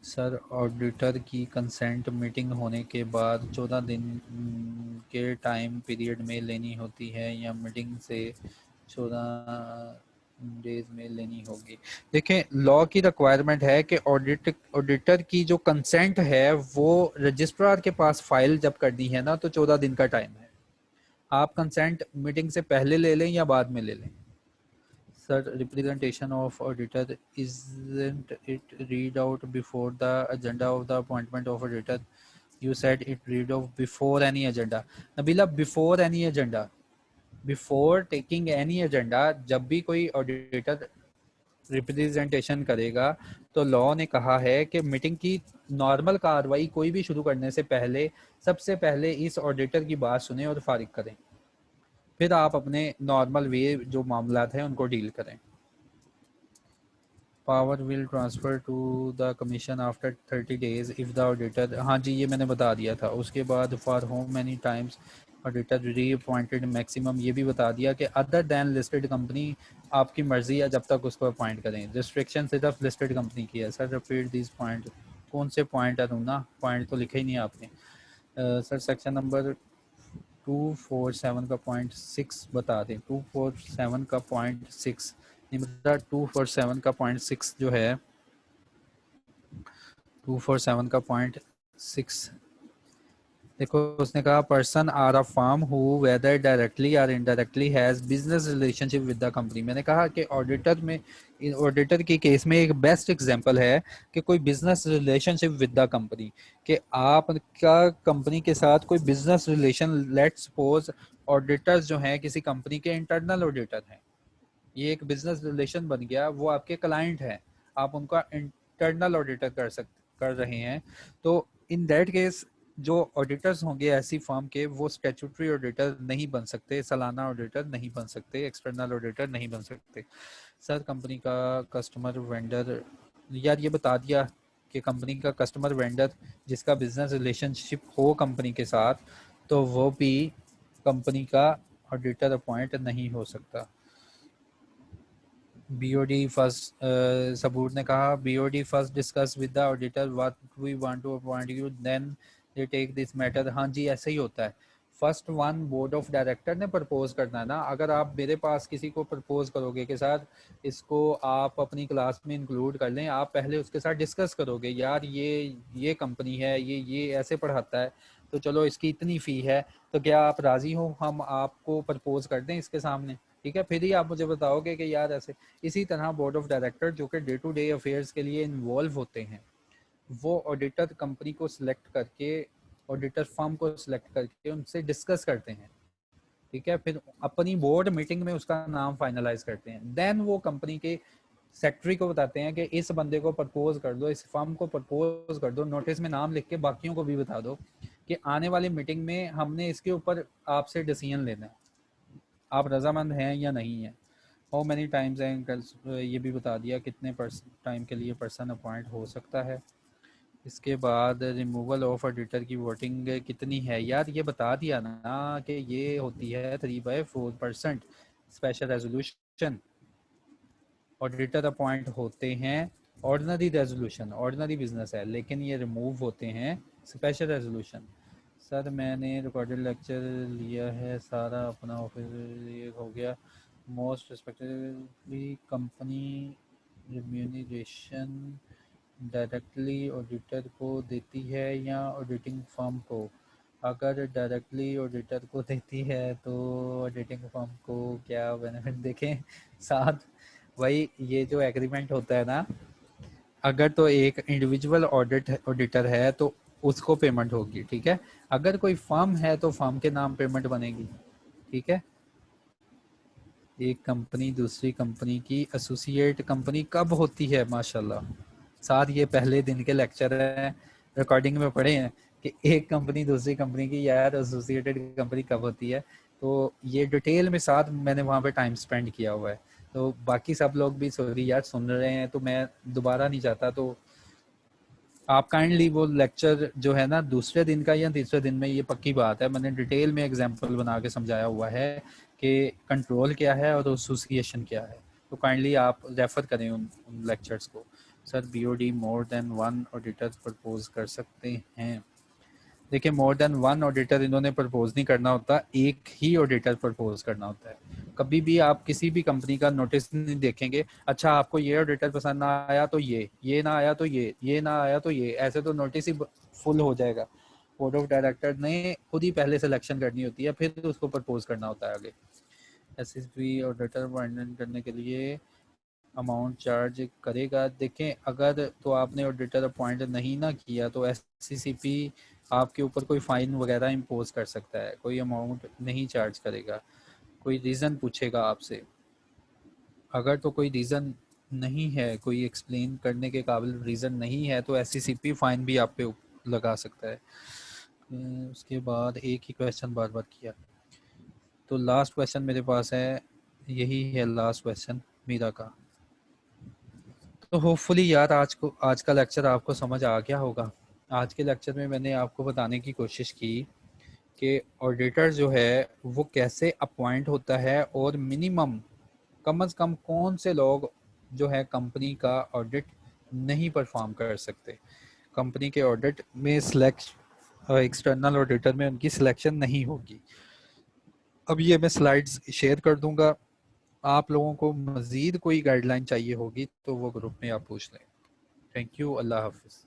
सर ऑडिटर की कंसेंट मीटिंग होने के बाद 14 दिन के टाइम पीरियड में लेनी होती है या मीटिंग से 14 डेज में लेनी होगी। देखें लॉ की रिक्वायरमेंट है कि ऑडिटर की जो कंसेंट है वो रजिस्ट्रार के पास फाइल जब करनी है ना तो 14 दिन का टाइम है। आप कंसेंट मीटिंग से पहले ले लें या बाद में ले लें। Sir representation of auditor isn't it read out before the agenda of the appointment of auditor? You said it read out before any agenda. Nabila before any agenda, before taking any agenda, जब भी कोई auditor representation करेगा तो law ने कहा है कि meeting की नॉर्मल कार्रवाई कोई भी शुरू करने से पहले सबसे पहले इस ऑडिटर की बात सुने और फारिग करें, फिर आप अपने नॉर्मल वे जो मामलात हैं उनको डील करें। Power will transfer to the commission after 30 days if the auditor, हाँ जी ये मैंने बता दिया था। उसके बाद for whom many times auditor reappointed maximum, ये भी बता दिया कि अदर दैन लिस्टेड कंपनी आपकी मर्जी है जब तक उसको अपॉइंट करें। रिस्ट्रिक्शन सिर्फ लिस्टेड कंपनी की है। सर रिपीट दिस पॉइंट, कौन से पॉइंट है ना, पॉइंट तो लिखे ही नहीं आपने। सर सेक्शन नंबर 247 का पॉइंट 6 बता दें। 247 का पॉइंट 6 निम्रा 247 का पॉइंट 6 जो है 247 का पॉइंट 6 देखो, उसने कहा person or a firm who whether directly or indirectly has business relationship with the company. मैंने कहा कि ऑडिटर के केस में एक बेस्ट एग्जांपल है कि कोई business relationship with the company, कि आपका कंपनी के साथ कोई business relation, let's suppose auditors जो हैं किसी कंपनी के इंटरनल ऑडिटर हैं, ये एक बिजनेस रिलेशन बन गया, वो आपके क्लाइंट हैं, आप उनका इंटरनल ऑडिटर कर रहे हैं। तो इन दैट केस जो ऑडिटर्स होंगे ऐसी फर्म के, वो स्टैट्यूटरी ऑडिटर नहीं बन सकते, सालाना ऑडिटर नहीं बन सकते, एक्सटर्नल ऑडिटर नहीं बन सकते। सर कंपनी का कस्टमर वेंडर, यार ये बता दिया कि कंपनी का कस्टमर वेंडर जिसका बिजनेस रिलेशनशिप हो कंपनी के साथ, तो वो भी कंपनी का ऑडिटर अपॉइंट नहीं हो सकता। बीओडी फर्स्ट, सबूर ने कहा BOD first discuss with the auditor what we want to appoint you, then they take this matter. हाँ जी ऐसे ही होता है। First one board of director ने प्रपोज करना है ना। अगर आप मेरे पास किसी को प्रपोज करोगे कि सर इसको आप अपनी क्लास में इंक्लूड कर लें, आप पहले उसके साथ डिस्कस करोगे, यार ये कंपनी है, ये ऐसे पढ़ाता है, तो चलो इसकी इतनी फ़ी है, तो क्या आप राज़ी हो हम आपको प्रपोज कर दें इसके सामने, ठीक है, फिर ही आप मुझे बताओगे कि यार ऐसे। इसी तरह बोर्ड ऑफ डायरेक्टर जो कि डे टू डे अफेयर्स के लिए इन्वॉल्व होते हैं, वो ऑडिटर कंपनी को सिलेक्ट करके, ऑडिटर फर्म को सिलेक्ट करके उनसे डिस्कस करते हैं, ठीक है, फिर अपनी बोर्ड मीटिंग में उसका नाम फाइनलाइज करते हैं। देन वो कंपनी के सेक्रेटरी को बताते हैं कि इस बंदे को प्रपोज कर दो, इस फर्म को प्रपोज कर दो, नोटिस में नाम लिख के बाकियों को भी बता दो कि आने वाली मीटिंग में हमने इसके ऊपर आपसे डिसीजन लेना है, आप रजामंद हैं या नहीं है। हाउ मैनी टाइम्स है, ये भी बता दिया कितने टाइम के लिए पर्सन अपॉइंट हो सकता है। इसके बाद रिमूवल ऑफ ऑडिटर की वोटिंग कितनी है, यार ये बता दिया ना कि ये होती है 3/4%। स्पेशल रेजोल्यूशन ऑडिटर अपॉइंट होते हैं ऑर्डिनरी रेजोल्यूशन ऑर्डिनरी बिजनेस है, लेकिन ये रिमूव होते हैं स्पेशल रेजोल्यूशन। सर मैंने रिकॉर्डेड लेक्चर लिया है, सारा अपना ऑफिस ये हो गया। Most respectedly company remuneration directly auditor को देती है या ऑडिटिंग फर्म को? अगर डायरेक्टली ऑडिटर को देती है तो ऑडिटिंग फर्म को क्या बेनिफिट देखें साथ? वही ये जो एग्रीमेंट होता है ना, अगर तो एक इंडिविजुअल ऑडिटर है तो उसको पेमेंट होगी, ठीक है। अगर कोई फर्म है तो फर्म के नाम पेमेंट बनेगी, ठीक है। एक कंपनी दूसरी कंपनी की एसोसिएट कंपनी कब होती है? माशाल्लाह, साथ ये पहले दिन के लेक्चर हैं, रिकॉर्डिंग में पढ़े हैं कि एक कंपनी दूसरी कंपनी की यार एसोसिएटेड कंपनी कब होती है। तो ये डिटेल में साथ मैंने वहाँ पे टाइम स्पेंड किया हुआ है। तो बाकी सब लोग भी सॉरी यार सुन रहे हैं, तो मैं दोबारा नहीं चाहता, तो आप काइंडली वो लेक्चर जो है ना दूसरे दिन का या तीसरे दिन में, ये पक्की बात है मैंने डिटेल में एग्जांपल बना के समझाया हुआ है कि कंट्रोल क्या है और एसोसिएशन क्या है। तो काइंडली आप रेफर करें उन लेक्चर्स को। Sir BOD more than one auditor propose कर सकते हैं? देखिए मोर देन वन ऑडिटर इन्होंने प्रपोज नहीं करना होता, एक ही ऑडिटर प्रपोज करना होता है। कभी भी आप किसी भी कंपनी का नोटिस नहीं देखेंगे, अच्छा आपको ये ऑडिटर पसंद ना आया तो ये ना आया तो ये ना आया तो ये, ऐसे तो नोटिस ही फुल हो जाएगा। बोर्ड ऑफ डायरेक्टर ने खुद ही पहले सिलेक्शन करनी होती है, फिर उसको प्रपोज करना होता है आगे। एसएसबी ऑडिटर फाइंड करने के लिए अमाउंट चार्ज करेगा? देखें अगर तो आपने ऑडिटर अपॉइंट नहीं ना किया तो एससीसीपी आपके ऊपर कोई फाइन वगैरह इम्पोज कर सकता है, कोई अमाउंट नहीं चार्ज करेगा, कोई रीज़न पूछेगा आपसे। अगर तो कोई रीज़न नहीं है, कोई एक्सप्लेन करने के काबिल रीज़न नहीं है, तो एससीसीपी फाइन भी आप पे लगा सकता है। उसके बाद एक ही क्वेश्चन बार बार किया, तो लास्ट क्वेश्चन मेरे पास है, यही है लास्ट क्वेश्चन मीरा का। तो होपफुली यार आज का लेक्चर आपको समझ आ गया होगा। आज के लेक्चर में मैंने आपको बताने की कोशिश की कि ऑडिटर जो है वो कैसे अपॉइंट होता है और मिनिमम कम से कम कौन से लोग जो है कंपनी का ऑडिट नहीं परफॉर्म कर सकते। कंपनी के ऑडिट में सिलेक्ट एक्सटर्नल ऑडिटर में उनकी सिलेक्शन नहीं होगी। अब ये मैं स्लाइड्स शेयर कर दूंगा, आप लोगों को मज़ीद कोई गाइडलाइन चाहिए होगी तो वो ग्रुप में आप पूछ लें। थैंक यू, अल्लाह हाफिज़।